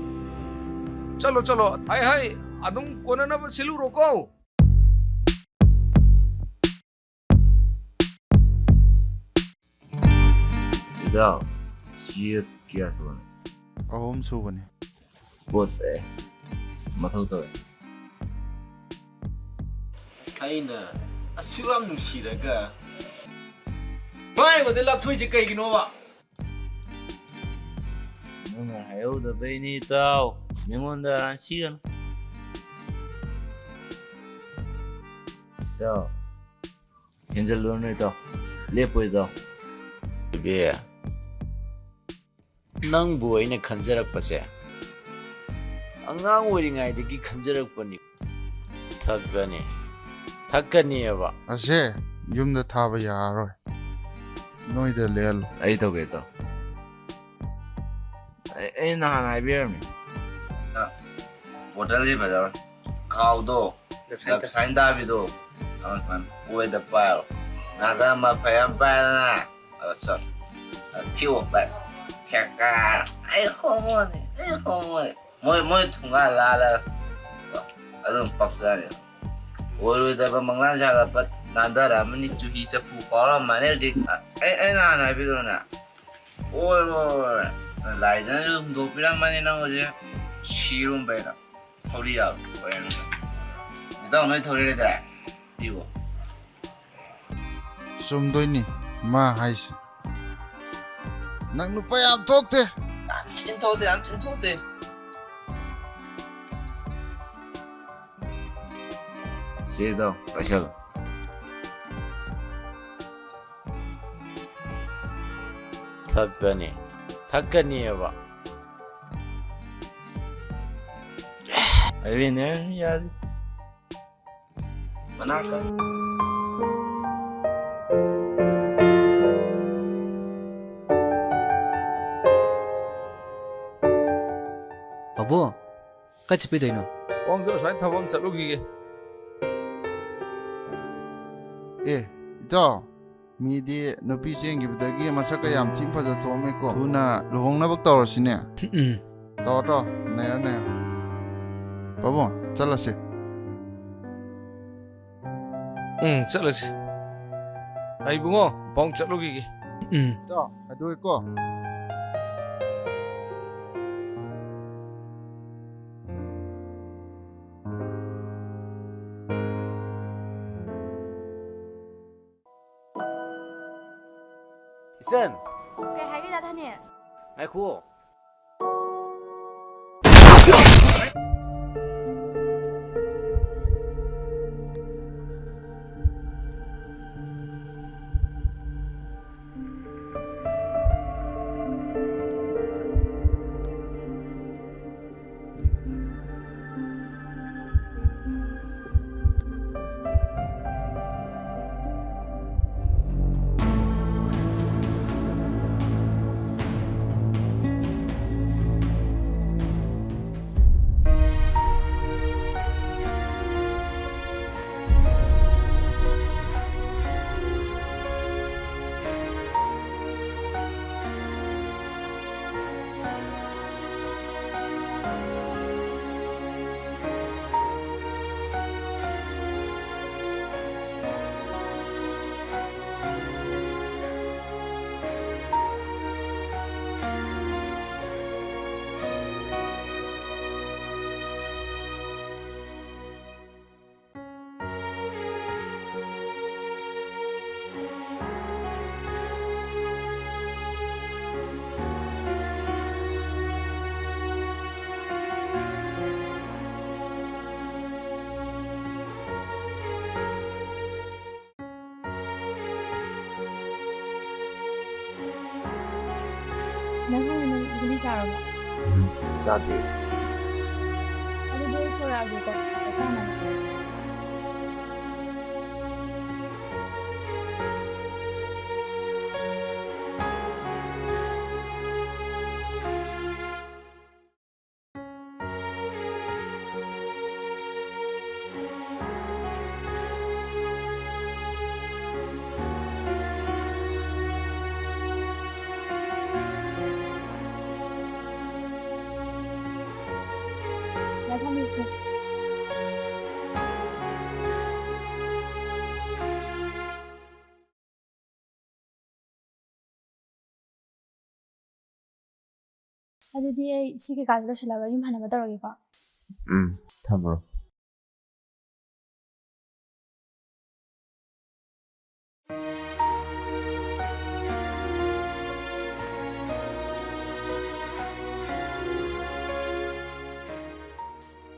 Chalo. Hai adum kona na silu roko. Idao, shit kya tuan. Ahom subani. Both mathau taw. Aina asuam nushiraga. Mai mo de lap thui je kai gino ba. Nunga hayo da beni taw. Mingonda ran sigan. Taw. Henzel lone taw. Lepoi taw. Be. Nang bu aina khanjarak pase. Angang oringai degi khanjarak pani. Thakani aba. Ase yumda thaba yaroi. Noida lelo. Ai taw ge taw. Ai na na biar mi. Hotel je bazar. Khao do. Lap sign da bi do. Aman uwe da pile. Nada ma payam pile na. Sir. Thiêu bạn. Chaka. Ai homo ne. Moi thunga la. Adum paksa ne. Oi da ba manglan sa la pat nanda ra mani chuhi cha pu ko la ma ne ji. Ai na bi do na. Oi. Lai zan ju do pi la ma ne na ho je. Shi rum bai na. Thori ya. Oi na. Ni da noi thori le da. Đi bộ. Sumdoini ma haisi. Nang nupa yam tokte. Am chin thote. Xe taw, pashal. Thakani aba. ꯑꯩꯅꯦ ꯌꯥꯗꯦ ꯃꯅꯥꯛꯇ ꯄꯥꯕꯨꯡ ꯀꯥꯏ ꯆꯠꯄꯤꯗꯣꯏꯅꯣ ꯄꯥꯕꯨꯡꯁꯨ ꯑꯁ꯭ꯋꯥꯏ ꯊꯕꯛ ꯑꯃ ꯆꯠꯂꯨꯈꯤꯒꯦ ꯏꯇꯥꯎ ꯃꯤꯗꯤ ꯅꯨꯄꯤ ꯆꯦꯟꯈꯤꯕꯗꯒꯤ ꯃꯁꯛꯀ ꯌꯥꯝ ꯊꯤ ꯐꯖ ꯊꯣꯛꯑꯝꯃꯦꯀꯣ ꯊꯨꯅ ꯂꯨꯍꯣꯡꯅꯕ ꯇꯧꯔꯁꯤꯅꯦ ꯇꯧꯔꯣ ꯅꯩꯔꯣ ꯄꯥꯕꯨꯡ ꯆꯠꯂꯁꯤ ꯆꯠꯂꯁꯤ ꯑꯩ ꯏꯕꯨꯡꯉꯣ ꯄꯥꯕꯨꯡ ꯆꯠꯂꯨꯈꯤꯒꯦ ꯏꯇꯥꯎ ꯑꯗꯨꯏꯀꯣ 이센 Kay hai cái thân nè. 아이쿠 ꯅꯪ ꯍꯧꯖꯤꯛ ꯒꯨꯂꯤ ꯆꯥꯔꯕꯣ? ꯆꯥꯗ꯭ꯔꯤ ꯑꯗꯨꯗꯤ ꯑꯩ ꯊꯣꯔꯛꯑꯒꯦꯀꯣ ꯆꯥꯅꯕ. 나 삼일째. ꯑꯗꯨꯗꯤ ꯑꯩ ꯁꯤ ꯀꯩꯀꯥꯁꯦ ꯂꯣꯏꯁꯤꯜꯂꯒ ꯌꯨꯝ ꯍꯟꯅꯕ ꯇꯧꯔꯒꯦꯀꯣ. ꯊꯝꯃꯨꯔꯣ.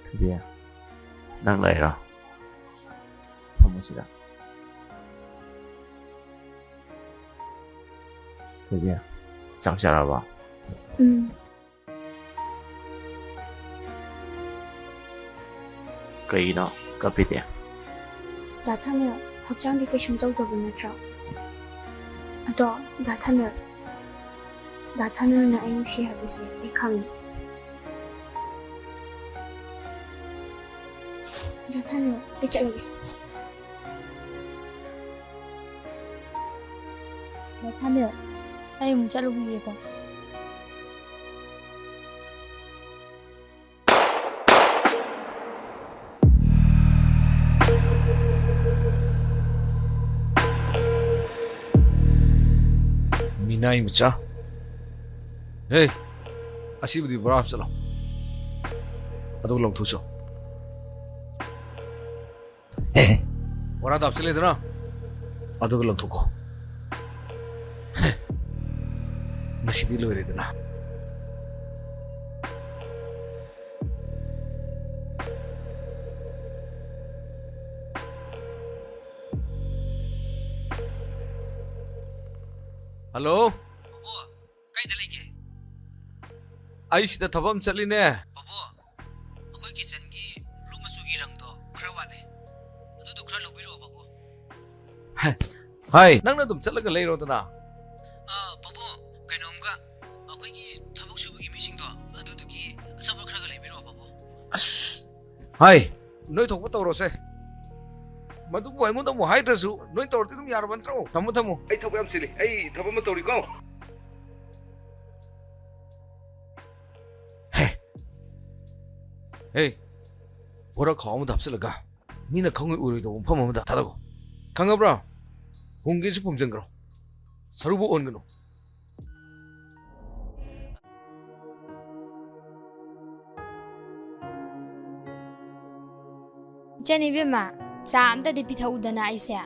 ꯊꯣꯏꯕꯤ ꯅꯪ ꯂꯩꯔꯣ ꯐꯝꯃꯨꯁꯤꯗ. ꯊꯣꯏꯕꯤ ꯆꯥꯛ ꯆꯥꯔꯕꯣ? ꯀꯩꯒꯤꯅꯣ ꯀꯞꯄꯤꯗꯤ? ꯗꯥꯊꯥꯅ ꯍꯛꯆꯥꯡꯗꯤ ꯀꯩꯁꯨꯝ ꯇꯧꯗꯕ ꯅꯠꯇ꯭ꯔꯣ? ꯑꯗꯣ ꯗꯥꯊꯥꯅ ꯑꯩ ꯅꯨꯡꯁꯤ ꯍꯥꯏꯕꯁꯦ ꯑꯩ ꯈꯪꯉꯤ. ꯗꯥꯊꯥꯅ ꯑꯩ ꯆꯠꯂꯒꯦ. ꯗꯥꯊꯥꯅ ꯑꯩ ꯑꯃꯨꯛ ꯆꯠꯂꯨꯈꯤꯒꯦꯀꯣ. 미나이 묻자. 에이, 아시부디 뭐라 합시다. 아도 롱 도죠. 에이, 뭐라도 합실래더라. 아도 롱 도고. 마시디 로이래더나. ꯍꯜꯂꯣ ꯕꯕꯨ ꯀꯥꯏꯗ ꯂꯩꯒꯦ? ꯑꯩ ꯁꯤꯗ ꯊꯕꯛ ꯑꯃ ꯆꯠꯂꯤꯅꯦ. ꯕꯕꯨ ꯑꯩꯈꯣꯏ ꯀꯤꯆꯟꯒꯤ Hai, nang na dum chatlaga leiro dana. Pabo, kainomga akhoi thabak subagi mising do adudugi asaba khara lebiro pabo. As. Hai, noi thokpa tawrose. Madu boy mo da mo haidrasu, noi tawrti dum yar bantro. Thamu. Ai thokpa am sili. Ai thaba ma tawri ko. Hey. Bora khawm da hapsalaga. Mina khangui uri do pham ma da thadago. Khangabra. Hungge su phum jangro. Sarubu on gano. Jenny Bima, Sam the Dipita Udana Isia.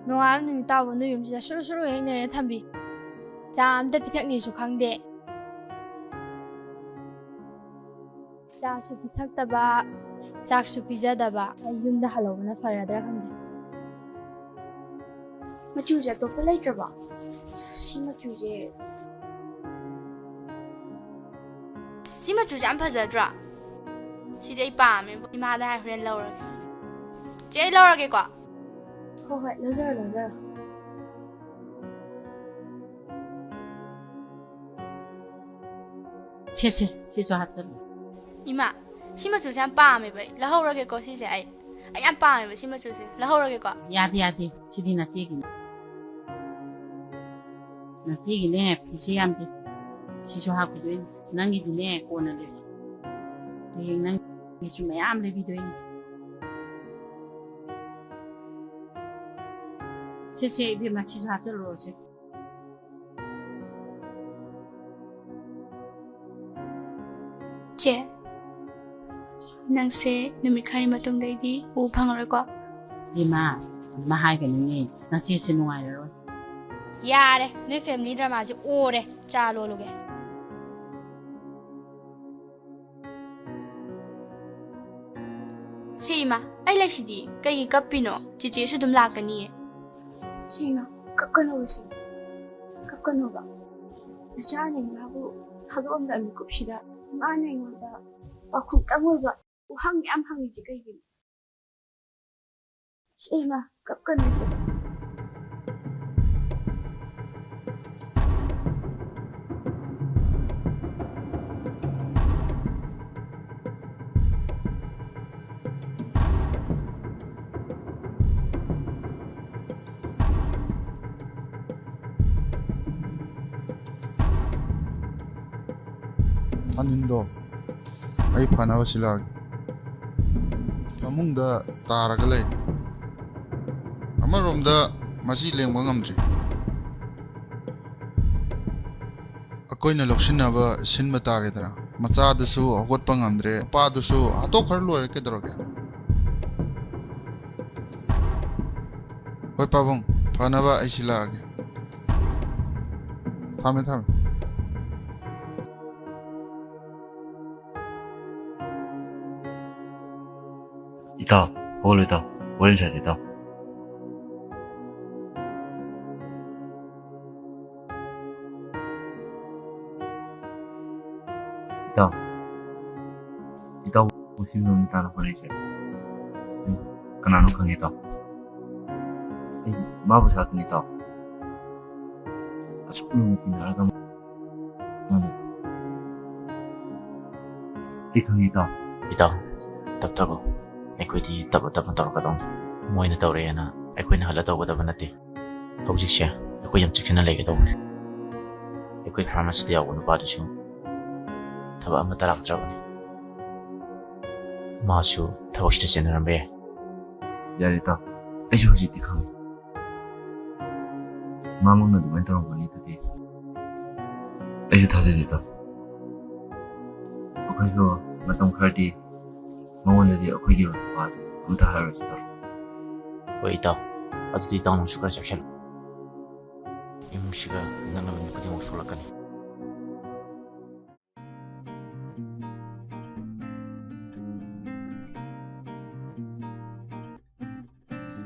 No, I'm new town, no, you're just sure in a tambi. Sam the Pitani su Kangde. Jasu Pitakaba, Jaksu Pizadaba, and Yum the Halona for a dragon. Machuja to later ba. Si machuje. Si Machuja and Pazadra. Si they palm in Mother and Laura. J. Laura Gqua. Ho ho, Lazar. Chị cho hạt chân. Ima, si Machuja and palm, La Hora Gecko, she say. I am palm, si Machuja, La Hora Gecko. Yadi, chị đi là chị. Là chị nè, chị em đi. Chị cho hạt của tôi, năng gì nè, cô nào đấy. Thì năng gì chúng mày am lấy video. Chị biết mà chị cho hạt chân rồi chị. Che. Nang se numi khari matong dai di u phang rồi ko. Đi mà hai cái này nó chia sẻ ngoài rồi. Yare, no family drama ji ore, chalo loge. Sima, ai la sidi, kai kapino, chichi su dum la kani. Sima, kakano si. Kakano ba. Cha ni ma bu thagom da mi kupshida. Ma nei ngo da. Ba khu tamoi ba. U hang am hang ji kai gi. Sima, kakano si. Anindo, ay panawa sila. Among da taragalay. Amarom da masiling mangamji. Ako'y naloksinaba sin matari dara. Matsadasu agot pangamdre, padasu ato karlo ay kedraga. Hoy pabong, panawa ay sila. Thame. 이따 먹을래 이따 머리 잘 됐다. 이따 오시면 이따 보내지. 그나는 강이다. 마부 사든이다. 아주 놈이 나라가 이 강이다. Itaw, tabtago. Ako'y di tapat-tapat ka daw. Umuwi na daw rin na ako'y nahalataw ko daw natin. Haujik siya, ako'y yung chikin na lagi daw. Ako'y promise di ako nabado siya. Taba ang matalak daw ni. Maasyo, tawag siya siya na rin ba? 야리다 애쇼지 디강 마먹는 멘토랑 보니더디 애쇼 다세디다 그래서 마땅 칼디 먹었는데 어그기로 와서 아무다 하러 있다 왜 itaw, ato di itaw nung sugar siya siya. Yung siya nang naman ko di mong sulak ka ni.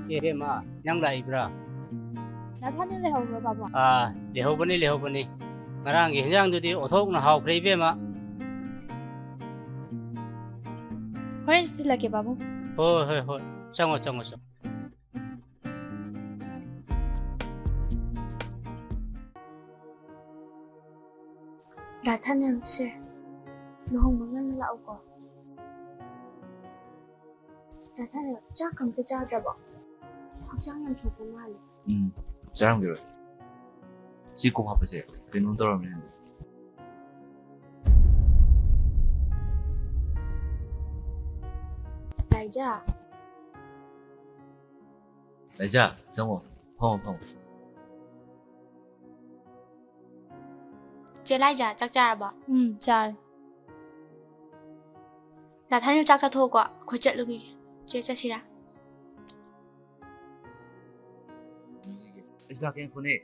예, 마, 양라이브라. 나타는 래 하고 봐봐. 아, 레호버니. 나랑 현장들이 오토구나 하고 그래 마. 훨씬 쓸라게 봐봐. 호. 짱어. 라타는세 노홍문은 나오고 라타는 짝감도 짜잡아 확장량 좋고 말이 자랑대로 씻고 바쁘세요. 그눈 떨어면 나이자 자, 정호, 펑. 제라이자 짝자라봐. 잘. 라타는 짝자 토고 고ချက်လူကြီးကျေချက်ရှိတာ 이자ken 코네.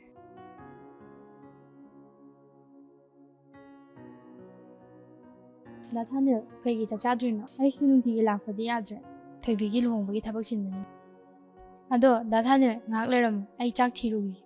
라타는 그게 짝자주는 아이슈는 뒤에 라코디 야제. 되비기 루홍보기 타박신는. 아도 라타는 나글레럼 아이 짝티루기.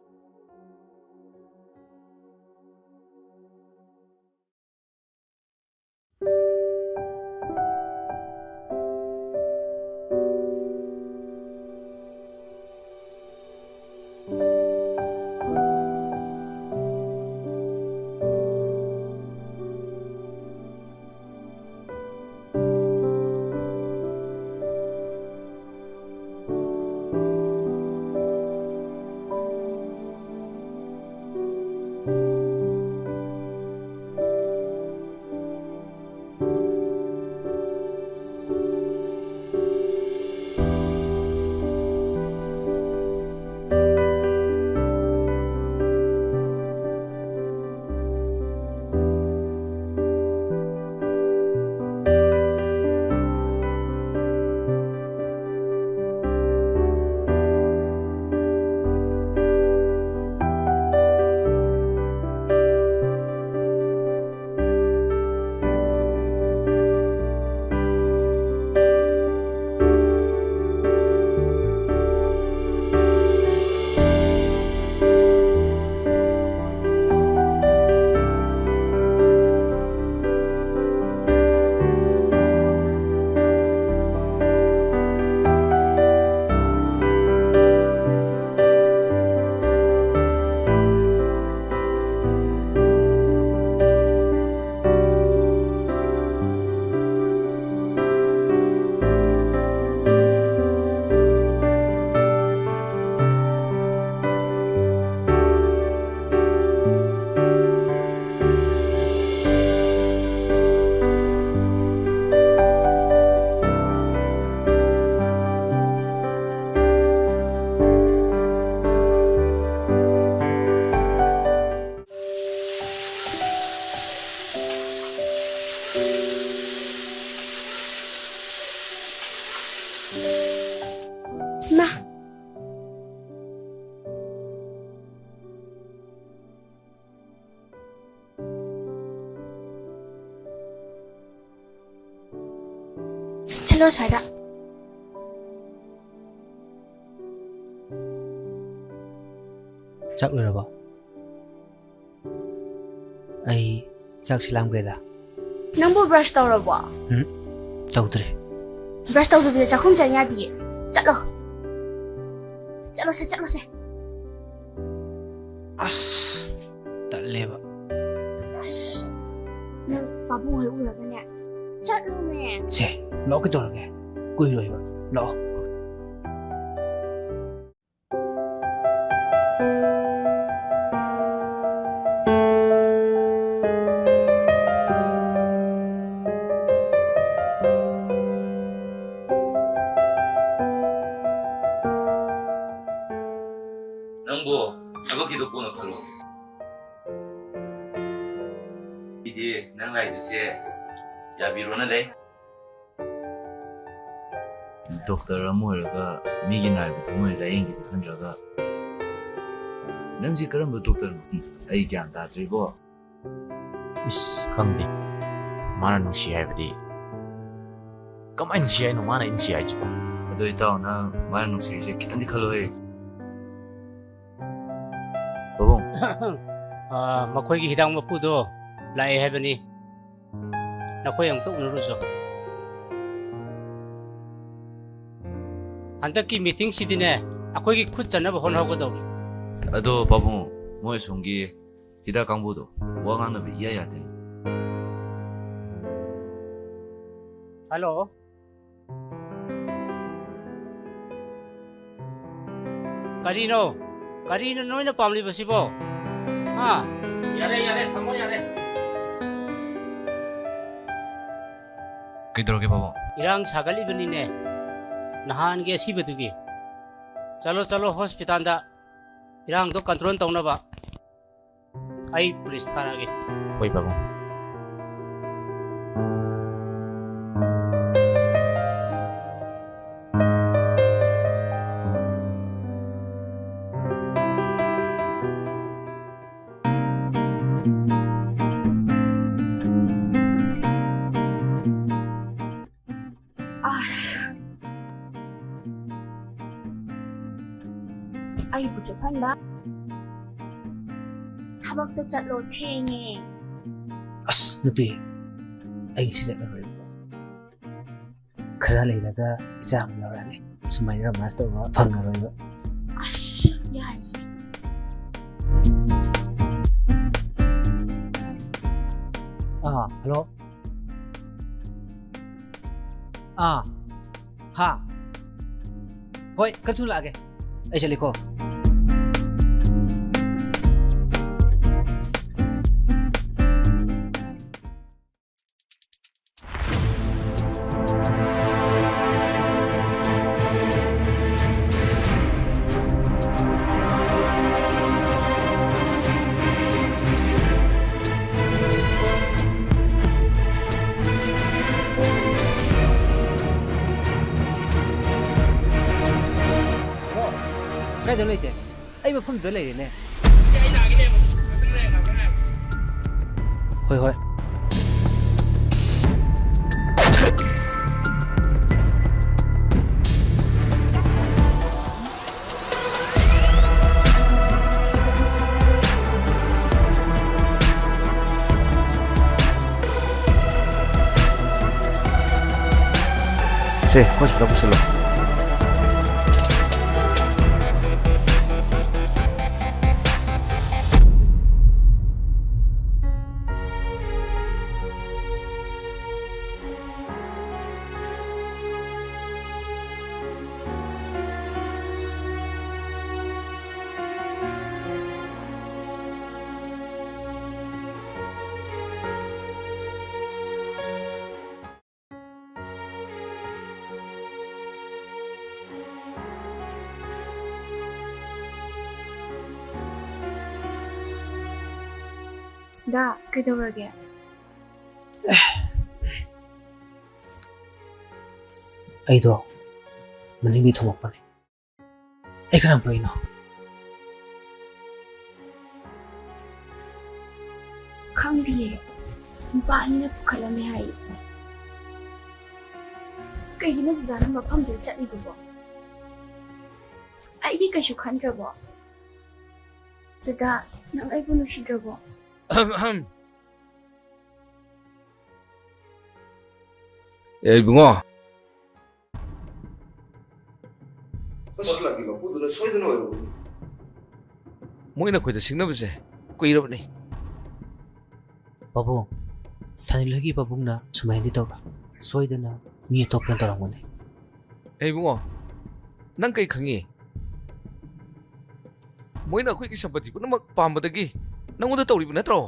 첼로 살다 짝 놀아봐. 아이 짝실람 그래다. 낭보 브러쉬 떠러봐 떠우드래. 브러쉬 떠우드비에 작품 자냐디 짤로세 아스 딸래봐. 아씨 너 바보 왜 울어가냐 짤로네 쟤 너게 떠나게 꾸이로 해봐. 너 낭보 아버기도 보는 걸로 이디 낭라이 주세 야비로는 래 독터 모여가 미기 날부터 모여가 인기도 흔들어가 능지 그런 거 독터 아이 그냥 다 들고 이씨 강디 마나 누시 하이버디 까만 누시 하이노 마나 인시 하이지 봐 너 이따 나 말 녹시 이제 기탄디 칼로해 보봉 ꯃꯈꯣꯏꯒꯤ ꯍꯤꯗꯥꯛ ꯃꯄꯨꯗꯣ ꯂꯥꯛꯑꯦ ꯍꯥꯏꯕꯅꯤ ꯅꯈꯣꯏ ꯑꯃꯨꯛꯇ ꯎꯅꯔꯨꯆꯣ ꯍꯟꯗꯛꯀꯤ ꯃꯤꯇꯤꯡꯁꯤꯗꯤꯅꯦ ꯑꯩꯈꯣꯏꯒꯤ ꯈꯨꯠ ꯆꯟꯅꯕ ꯍꯣꯠꯅꯍꯧꯒꯗꯧꯕꯅꯤ 아도 바봉 뭐의 송기 히다 강보도 와가는 이야야 돼 hello ꯀꯔꯤꯅꯣ ꯅꯣꯏꯅ ꯄꯥꯝꯂꯤꯕꯁꯤꯕꯣ ꯍꯥ ꯌꯥꯔꯦ ꯊꯝꯃꯣ ꯌꯥꯔꯦ ꯀꯩꯗꯧꯔꯒꯦ ꯄꯥꯕꯨꯡ ꯏꯔꯥꯡ ꯁꯥꯒꯠꯂꯤꯕꯅꯤꯅꯦ ꯅꯍꯥꯟꯒꯤ ꯑꯁꯤꯕꯗꯨꯒꯤ ꯆꯠꯂꯣ ꯍꯣꯁꯄꯤꯇꯥꯜꯗ ꯏꯔꯥꯡꯗꯣ ꯀꯟꯇ꯭ꯔꯣꯜ ꯇꯧꯅꯕ ꯑꯩ ꯄꯨꯂꯤꯁ ꯊꯥꯔꯛꯑꯒꯦ ꯍꯣꯏ ꯄꯥꯕꯨꯡ ꯑꯁ ꯑꯩꯕꯨ ꯆꯠꯍꯟꯕ ꯊꯕꯛꯇꯣ ꯆꯠꯂꯣ ꯊꯦꯡꯉꯦ ꯑꯁ ꯅꯨꯄꯤ ꯑꯩꯁꯤ ꯆꯠꯂꯔꯣꯏ ꯈꯔ ꯂꯩꯔꯒ ꯏꯆꯥ ꯑꯃ ꯌꯥꯎꯔꯛꯑꯅꯤ ꯁꯨꯃꯥꯏꯅ ꯔꯣꯃꯥꯟꯁ ꯇꯧꯕ ꯐꯪꯉꯔꯣꯏꯕ ꯑꯁ ꯌꯥꯔꯤꯁꯦ ꯍꯜꯂꯣ ꯍꯥ ꯍꯣꯏ ꯈꯔ ꯊꯨꯅ ꯂꯥꯛꯑꯒꯦ ꯑꯩ ꯆꯠꯂꯤꯀꯣ ꯀꯥꯏꯗ ꯂꯩꯁꯦ ꯑꯩ ꯃꯐꯝꯗꯨꯗ ꯂꯩꯔꯦꯅꯦ ꯍꯣꯏ ꯁꯦ ꯍꯣꯁꯄꯤꯇꯥꯜ ꯄꯨꯁꯤꯜꯂꯣ ꯗꯥ ꯀꯩꯗꯧꯔꯒꯦ ꯑꯩꯗꯣ ꯃꯅꯤꯡꯗꯤ ꯊꯣꯛꯂꯛꯄꯅꯦ ꯑꯩ ꯀꯅꯥ ꯄꯨꯔꯛꯏꯅꯣ ꯈꯪꯗꯤꯌꯦ ꯅꯨꯄꯥ ꯑꯅꯤꯅ ꯄꯨꯈꯠꯂꯝꯃꯦ ꯍꯥꯏ ꯀꯩꯒꯤꯅꯣ ꯗꯗꯥꯅ ꯃꯐꯝꯗꯨꯗ ꯆꯠꯂꯤꯗꯨꯕꯣ ꯑꯩꯒꯤ ꯀꯩꯁꯨ ꯈꯟꯗ꯭ꯔꯕꯣ ꯗꯗꯥ ꯅꯪ ꯑꯩꯕꯨ ꯅꯨꯡꯁꯤꯗ꯭ꯔꯕꯣ ꯏꯕꯨꯡꯉꯣ ꯆꯠꯂꯛꯈꯤꯕ ꯃꯄꯨꯗꯨꯅ ꯁꯣꯏꯗꯅ ꯑꯣꯏꯔꯕꯅꯤ ꯃꯣꯏꯅ ꯑꯩꯈꯣꯏꯗ ꯁꯤꯡꯅꯕꯁꯦ ꯀꯨꯏꯔꯕꯅꯤ ꯄꯥꯕꯨꯡ ꯊꯥꯅꯤꯜꯍꯣꯏꯒꯤ ꯄꯥꯕꯨꯡꯅ ꯁꯨꯃꯥꯏꯅꯗꯤ ꯇꯧꯕ ꯁꯣꯏꯗꯅ ꯃꯤ ꯑꯇꯣꯞꯄꯅ ꯇꯧꯔꯝꯒꯅꯤ ꯏꯕꯨꯡꯉꯣ ꯅꯪ ꯀꯩ ꯈꯪꯉꯤ ꯃꯣꯏꯅ ꯑꯩꯈꯣꯏꯒꯤ ꯁꯝꯄꯇꯤ ꯄꯨꯝꯅꯃꯛ ꯄꯥꯝꯕꯗꯒꯤ ꯅꯪꯉꯣꯟꯗ ꯇꯧꯔꯤꯕ ꯅꯠꯇ꯭ꯔꯣ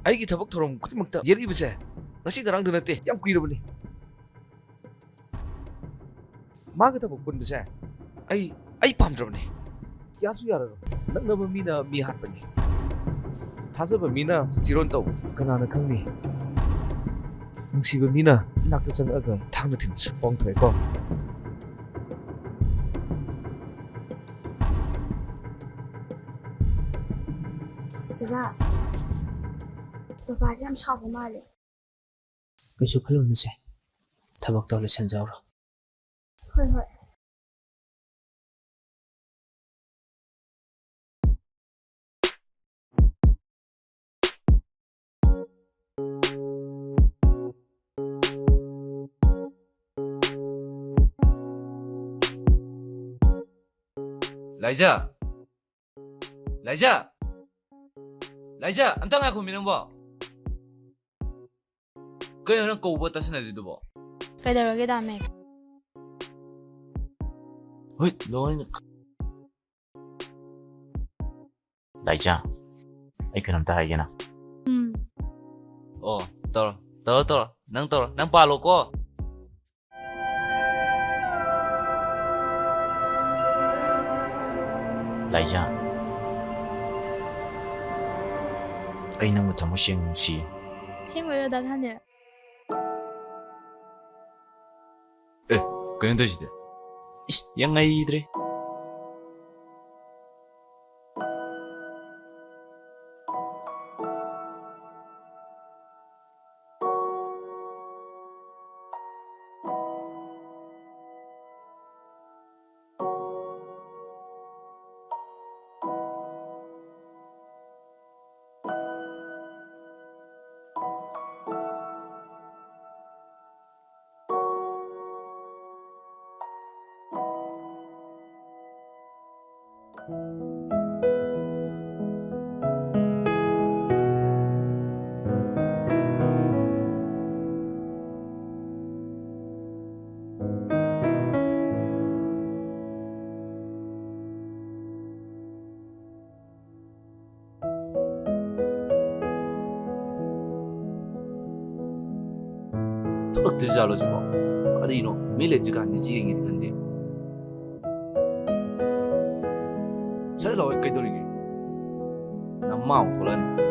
ꯑꯩꯒꯤ ꯊꯕꯛ ꯊꯧꯔꯝ ꯈꯨꯗꯤꯡꯃꯛꯇ ꯌꯦꯠꯂꯤꯕꯁꯦ ꯉꯁꯤ ꯉꯔꯥꯡꯗ ꯅꯠꯇꯦ ꯌꯥꯝ ꯀꯨꯏꯔꯕꯅꯤ ꯃꯥꯒ ꯊꯕꯛ ꯄꯨꯟꯕꯁꯦ ꯑꯩ ꯄꯥꯝꯗ꯭ꯔꯕꯅꯤ ꯌꯥꯁꯨ ꯌꯥꯔꯔꯣꯏ ꯅꯛꯅꯕ ꯃꯤꯅ ꯃꯤ ꯍꯥꯠꯄꯅꯤ ꯊꯥꯖꯕ ꯃꯤꯅ ꯆꯤꯔꯣꯟ ꯇꯧ ꯀꯅꯥꯅ ꯈꯪꯅꯤ ꯅꯨꯡꯁꯤꯕ ꯃꯤꯅ ꯏꯅꯥꯛꯇ ꯆꯪꯉꯛꯑꯒ ꯊꯥꯡꯅ ꯊꯤꯟꯕꯁꯨ ꯄꯥꯡꯊꯣꯛꯑꯦꯀꯣ ꯗꯗꯥ ꯕꯕꯥꯁꯦ ꯌꯥꯝ ꯁꯥꯎꯕ ꯃꯥꯜꯂꯦ ꯀꯩꯁꯨ ꯈꯜꯂꯨꯅꯨꯁꯦ ꯊꯕꯛꯇꯣ ꯂꯣꯏꯁꯤꯟꯖꯧꯔꯣ ꯍꯣꯏ 라이자 라이자 라이자, amta nga kung minang bo. ꯀꯩꯅꯣ ꯅꯪ ꯀꯧꯕ ꯇꯥꯁꯟꯅꯔꯤꯗꯨꯕꯣ ꯀꯩꯗꯧꯔꯒꯦ ꯗꯥꯃꯦꯛ ꯍꯣꯏ ꯂꯣꯏꯅ ꯂꯥꯏꯖꯥ ꯑꯩ ꯀꯩꯅꯣꯝꯇ ꯍꯥꯏꯒꯦꯅ ꯑꯣ ꯇꯧꯔꯣ ꯅꯪ ꯄꯥꯜꯂꯣꯀꯣ ꯂꯥꯏꯖꯥ ꯑꯩ ꯅꯪꯕꯨ ꯊꯃꯣꯏ ꯁꯦꯡꯅ ꯅꯨꯡꯁꯤꯌꯦ ꯑꯁꯦꯡꯕꯩꯔꯣ ꯗꯥ ꯊꯥꯅꯤꯜ ꯀꯩꯅꯣ ꯇꯧꯔꯤꯁꯤꯗꯤ 이씨, 양아이들이. ꯊꯣꯛꯂꯛꯇ꯭ꯔꯤꯖꯥꯠꯂꯣ ꯁꯤꯕꯣ ꯀꯔꯤꯅꯣ ꯃꯤ ꯂꯩꯇ꯭ꯔꯤꯀꯥꯟꯗ ꯆꯦꯡꯉꯤꯗꯤ ꯈꯟꯗꯦ ꯁꯠ ꯂꯥꯛꯑꯣ ꯀꯩꯗꯧꯔꯤꯒꯦ ꯅꯃꯥ ꯑꯃꯨꯛ ꯊꯣꯛꯂꯛꯑꯅꯤ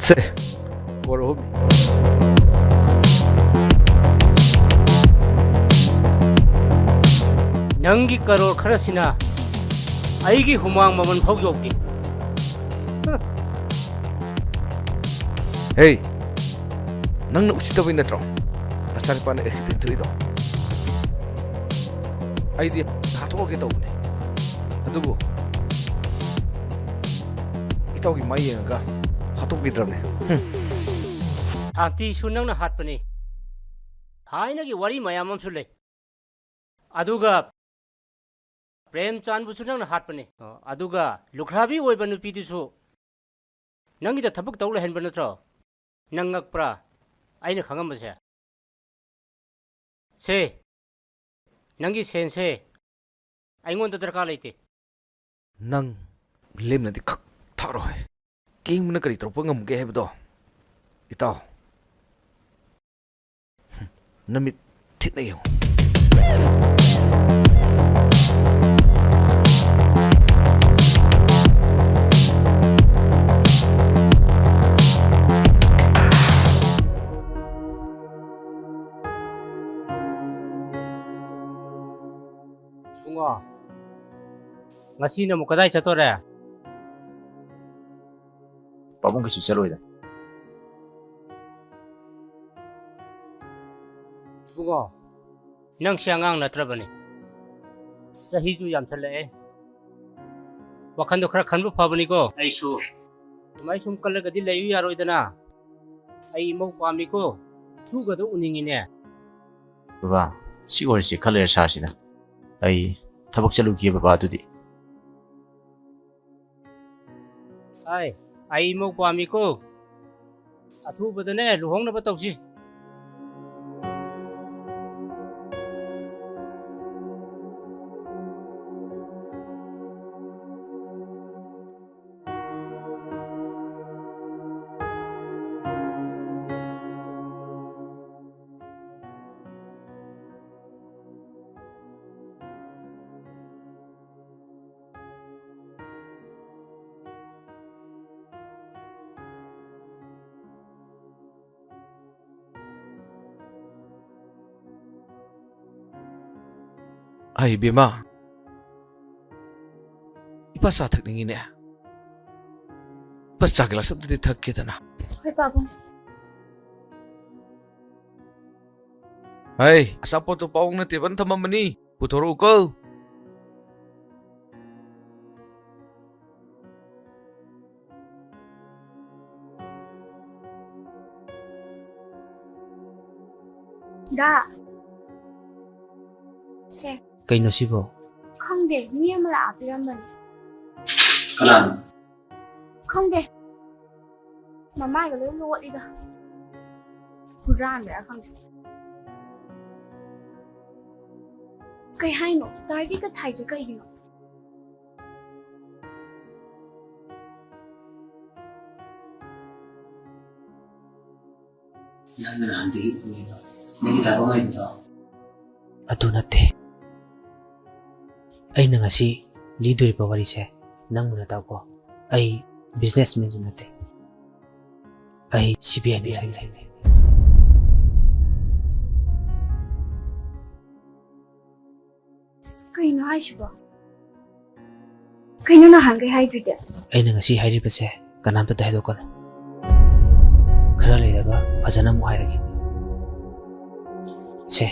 세 뭐로 ꯅꯪꯒꯤ ꯀꯔꯣꯔ ꯈꯔꯁꯤꯅ ꯑꯩꯒꯤ ꯍꯨꯃꯥꯡ ꯃꯃꯜ ꯐꯥꯎ ꯌꯧꯗꯦ 헤이 ꯅꯪꯅ ꯎꯁꯤꯠꯇꯕꯩ ꯅꯠꯇ꯭ꯔꯣ ꯅꯆꯥꯅꯨꯄꯥꯅ ꯑꯦꯛꯁꯤꯗꯦꯟ ꯊꯣꯛꯏꯗꯣ ꯑꯩꯗꯤ ꯍꯥꯠꯇꯣꯛꯑꯒꯦ ꯇꯧꯕꯅꯦ ꯑꯗꯨꯕꯨ ꯏꯇꯥꯎꯒꯤ ꯃꯥꯏ ꯌꯦꯡꯉꯒ ꯍꯥꯠꯇꯣꯛꯄꯤꯗ꯭ꯔꯕꯅꯦ ꯍꯥꯟꯇꯤꯁꯨ ꯅꯪꯅ ꯍꯥꯠꯄꯅꯤ ꯊꯥꯏꯅꯒꯤ ꯋꯥꯔꯤ ꯃꯌꯥꯝ ꯑꯃꯁꯨ ꯂꯩ ꯑꯗꯨꯒ ꯄ꯭ꯔꯦꯝꯆꯥꯟꯕꯨꯁꯨ ꯅꯪꯅ ꯍꯥꯠꯄꯅꯤ ꯑꯗꯨꯒ ꯂꯨꯈ꯭ꯔꯥꯕꯤ ꯑꯣꯏꯕ ꯅꯨꯄꯤꯗꯨꯁꯨ ꯅꯪꯒꯤꯗ ꯊꯕꯛ ꯇꯧ ꯂꯩꯍꯟꯕ ꯅꯠꯇ꯭ꯔꯣ ꯅꯪ ꯉꯛꯄ꯭ꯔꯥ ꯑꯩꯅ ꯈꯪꯉꯝꯕꯁꯦ ꯁꯦ ꯅꯪꯒꯤ ꯁꯦꯟꯁꯦ ꯑꯩꯉꯣꯟꯗ ꯗꯔꯀꯥꯔ ꯂꯩꯇꯦ ꯅꯪ ꯂꯦꯝꯅꯗꯤ ꯈꯛ ꯊꯥꯔꯣꯏ ꯀꯤꯡꯕꯅ ꯀꯔꯤ ꯇꯧꯔꯛꯄ ꯉꯝꯒꯦ ꯍꯥꯏꯕꯗꯣ ꯏꯇꯥꯎ ꯅꯃꯤꯠ ꯊꯤꯠꯅ ꯌꯦꯡꯉꯨ bunga ngasi na mo kadai chatore 빠봉 그 진짜로이다. bunga nang siangang natrabani sahi ju yam thale wakhan do khara khanbu phabani ko ai su mai sum kal ga di leyu yaroidana ai mo pami ko tu ga do uningi ne baba 시골시 칼레 사시다. 아이 타복 잘루기에 baba 두디. ai mo pami ko athu badane luhong na ba tawsi 아이 비마 이빠 사특능이네 이빠 자기라 섭들이 탁게되나 ꯍꯣꯏ ꯄꯥꯕꯨꯡ 아이 아사포도 빠옹나 대반 탐만니 부토로우고 ꯗꯥ ꯁꯦ ꯀꯩꯅꯣ ꯁꯤꯕꯣ ꯈꯪꯗꯦ ꯃꯤ ꯑꯃ ꯂꯥꯛꯄꯤꯔꯝꯕꯅꯤ ꯀꯅꯥꯅꯣ ꯈꯪꯗꯦ ꯃꯃꯥꯏꯒ ꯂꯣꯏ ꯂꯣꯠꯂꯤꯗ ꯍꯨꯔꯥꯟꯕ꯭ꯔꯥ ꯈꯪꯗꯦ ꯀꯩ ꯍꯥꯏꯅꯣ ꯇꯥꯔꯒꯦꯠꯀ ꯊꯥꯏꯁꯦ ꯀꯩꯒꯤꯅꯣ ꯅꯪꯅ ꯅꯍꯥꯟꯗꯒꯤ ꯎꯔꯤꯕ ꯅꯪꯒꯤ ꯊꯕꯛ ꯉꯥꯏꯕꯗꯣ ꯑꯗꯨ ꯅꯠꯇꯦ ꯑꯩꯅ ꯉꯁꯤ ꯂꯤꯗꯣꯔꯤꯕ ꯋꯥꯔꯤꯁꯦ ꯅꯪ ꯃꯨꯟꯅ ꯇꯥꯎꯀꯣ ꯑꯩ ꯕꯤꯖꯤꯅꯦꯁꯃꯦꯟꯁꯨ ꯅꯠꯇꯦ ꯑꯩ CBI ꯊꯕꯛꯅꯤ ꯀꯩꯅꯣ ꯍꯥꯏꯁꯤꯕꯣ ꯀꯩꯅꯣ ꯅꯍꯥꯟꯈꯩ ꯍꯥꯏꯗ꯭ꯔꯤꯗꯤ ꯑꯩꯅ ꯉꯁꯤ ꯍꯥꯏꯔꯤꯕꯁꯦ ꯀꯅꯥꯝꯇꯗ ꯍꯥꯏꯗꯣꯛꯀꯅꯨ ꯈꯔ ꯂꯩꯔꯒ ꯐꯖꯅ ꯑꯃꯨꯛ ꯍꯥꯏꯔꯒꯦ ꯁꯦ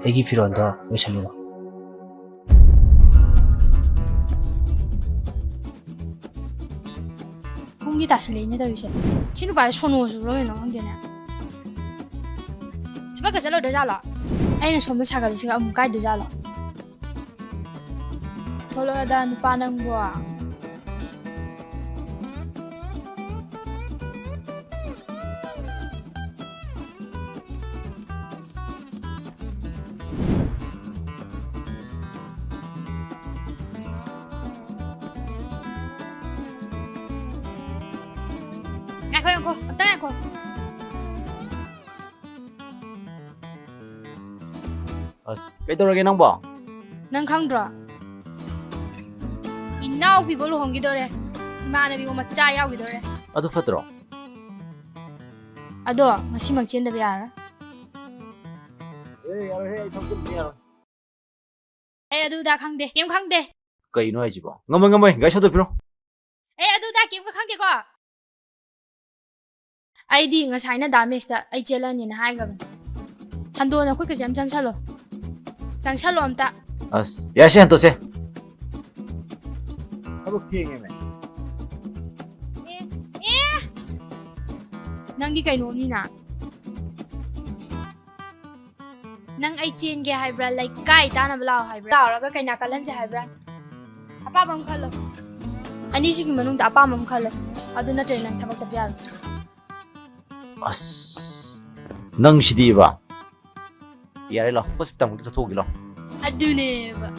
ꯑꯩꯒꯤ ꯐꯤꯔꯣꯜꯗꯣ ꯂꯣꯏꯁꯜꯂꯨꯔꯣ ꯄꯨꯡꯒꯤ ꯇꯥꯁꯜꯂꯛꯏꯅꯦ ꯇꯧꯔꯤꯁꯦ ꯁꯤ ꯅꯨꯄꯥꯁꯦ ꯁꯣꯅꯣ ꯆꯨꯔꯣ ꯀꯩꯅꯣ ꯈꯪꯗꯦꯅꯦ ꯊꯕꯛꯀ ꯆꯠꯂꯣꯏꯗꯣꯏꯖꯥꯠꯂꯣ ꯑꯩꯅ ꯁꯣꯝꯗ ꯁꯥꯒꯠꯂꯤꯁꯤꯒ ꯑꯃꯨꯛ ꯀꯥꯏꯗꯣꯏꯖꯥꯠꯂꯣ ꯊꯣꯛꯂꯛꯑꯗ ꯅꯨꯄꯥ ꯅꯪꯕꯣ ꯉꯥꯏꯈꯣ ꯑꯝꯇ ꯉꯥꯏꯈꯣ ꯑꯁ ꯀꯩꯗꯧꯔꯒꯦ ꯅꯪꯕꯣ ꯅꯪ ꯈꯪꯗ꯭ꯔꯣ ꯏꯅꯥꯎꯄꯤꯕ ꯂꯨꯍꯣꯡꯈꯤꯗꯣꯔꯦ ꯏꯃꯥꯟꯅꯕꯤꯕ ꯃꯆꯥ ꯌꯥꯎꯈꯤꯗꯣꯔꯦ ꯑꯗꯨ ꯐꯠꯇ꯭ꯔꯣ ꯑꯗꯣ ꯉꯁꯤꯃꯛ ꯆꯦꯟꯗꯕ ꯌꯥꯔꯣꯏ ꯌꯥꯔꯣꯏꯍꯦ ꯑꯩ ꯊꯕꯛ ꯆꯠꯄ ꯌꯥꯔꯣꯏ ꯑꯩ ꯑꯗꯨꯗ ꯈꯪꯗꯦ ꯀꯩꯝ ꯈꯪꯗꯦ ꯀꯩꯅꯣ ꯍꯥꯏꯁꯤꯕꯣ ꯉꯝꯃꯣꯏ ꯒꯥꯔꯤ ꯁꯠꯇꯣꯛꯄꯤꯔꯣ ꯑꯩ ꯑꯗꯨꯗ ꯀꯩꯝ ꯈꯪꯗꯦꯀꯣ ꯑꯩꯗꯤ ꯉꯁꯥꯏꯅ ꯗꯥꯃꯦꯛꯁꯇ ꯑꯩ ꯆꯦꯜꯂꯅꯤꯅ ꯍꯥꯏꯈ꯭ꯔꯕꯅꯤ ꯍꯟꯗꯣꯟꯅ ꯑꯩꯈꯣꯏ ꯑꯝ ꯆꯪꯁꯜꯂꯣ ꯑꯝꯇ ꯑꯁ ꯌꯥꯁꯦ ꯍꯟꯇꯣꯁꯦ ꯊꯕꯛ ꯊꯦꯡꯉꯦꯃꯦ ꯅꯪꯗꯤ ꯀꯩꯅꯣꯝꯅꯤꯅ ꯅꯪ ꯑꯩ ꯆꯦꯟꯒꯦ ꯍꯥꯏꯕ꯭ꯔꯥ ꯂꯩꯀꯥꯏ ꯇꯥꯅꯕ ꯂꯥꯛꯑꯣ ꯍꯥꯏꯕ꯭ꯔꯥ ꯂꯥꯎꯔꯒ ꯀꯩꯅꯥ ꯀꯜꯍꯟꯁꯦ ꯍꯥꯏꯕ꯭ꯔꯥ ꯑꯄꯥꯝꯕ ꯑꯃ ꯈꯜꯂꯣ ꯑꯅꯤꯁꯤꯒꯤ ꯃꯅꯨꯡꯗ ꯑꯄꯥꯝꯕ ꯑꯃ ꯈꯜꯂꯣ ꯑꯗꯨ ꯅꯠꯇ꯭ꯔꯗꯤ ꯅꯪ ꯊꯕꯛ ꯆꯠꯄ ꯌꯥꯔꯣꯏ ꯑꯁ ꯅꯪ ꯁꯤꯗꯤꯕ ꯌꯥꯔꯦ ꯂꯥꯛ ꯍꯣꯁꯄꯤꯇꯥꯜꯃꯨꯛꯇ ꯆꯠꯊꯣꯛꯎꯒꯦ ꯂꯥꯛ ꯑꯗꯨꯅꯦꯕ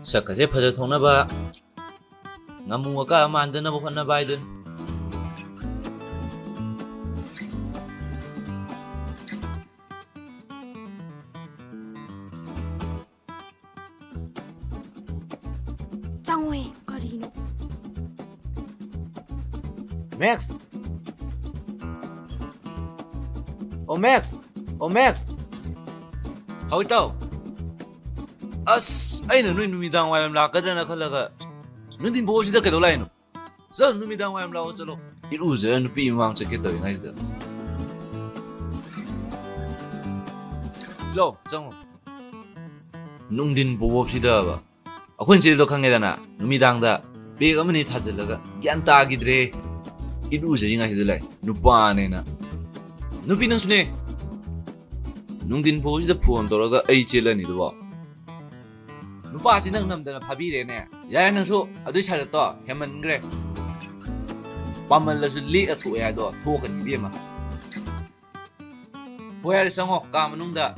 ꯁꯛꯀꯁꯦ ꯐꯖ ꯊꯣꯛꯅꯕ ꯉꯥꯃꯨ ꯑꯀꯥ ꯃꯥꯟꯗꯅꯕ ꯍꯣꯠꯅꯕ ꯍꯥꯏꯗꯨꯅꯤ ꯆꯪꯉꯣꯏ ꯀꯔꯤꯅꯣ ꯃꯦꯛꯁ ꯑꯣ ꯃꯦꯛꯁ ꯍꯧ ꯏꯇꯥꯎ ꯑꯁ ꯑꯩꯅ ꯅꯣꯏ ꯅꯨꯃꯤꯗꯥꯡ ꯋꯥꯏꯔꯝ ꯂꯥꯛꯀꯗ꯭ꯔꯅ ꯈꯜꯂꯒ ꯅꯨꯡꯊꯤꯟ ꯕꯣꯜꯁꯤꯗ ꯀꯩꯗꯧ ꯂꯥꯛꯏꯅꯣ ꯆꯠꯂꯣ ꯅꯨꯃꯤꯗꯥꯡ ꯋꯥꯏꯔꯝ ꯂꯥꯛꯑꯣ ꯆꯠꯂꯣ ꯏꯔꯨꯖꯔ ꯅꯨꯄꯤ ꯃꯃꯥꯡ ꯆꯠꯀꯦ ꯇꯧꯔꯤꯉꯩꯁꯤꯗ ꯂꯣ ꯆꯪꯉꯣ ꯅꯨꯡꯊꯤꯟ ꯕꯣꯜꯁꯤꯗꯕ ꯑꯩꯈꯣꯏꯅ ꯆꯦꯜꯂꯤꯗꯣ ꯈꯪꯉꯦꯗꯅ ꯅꯨꯃꯤꯗꯥꯡꯗ ꯕꯦꯒ ꯑꯃꯅꯤ ꯊꯥꯖꯤꯜꯂꯒ ꯒ꯭ꯌꯥꯟ ꯇꯥꯈꯤꯗ꯭ꯔꯦ 이루어지기가 해 누빠네나 누비 능수네 농딘 보시다 푸원 돌아가 에이 찔러니도 봐 누빠시 능 남다나 파비래네 야 능수 아들 찾았다 해만 그래 밤말라서 리가 토야도 토가니 비마 보야리 성호 까만웅다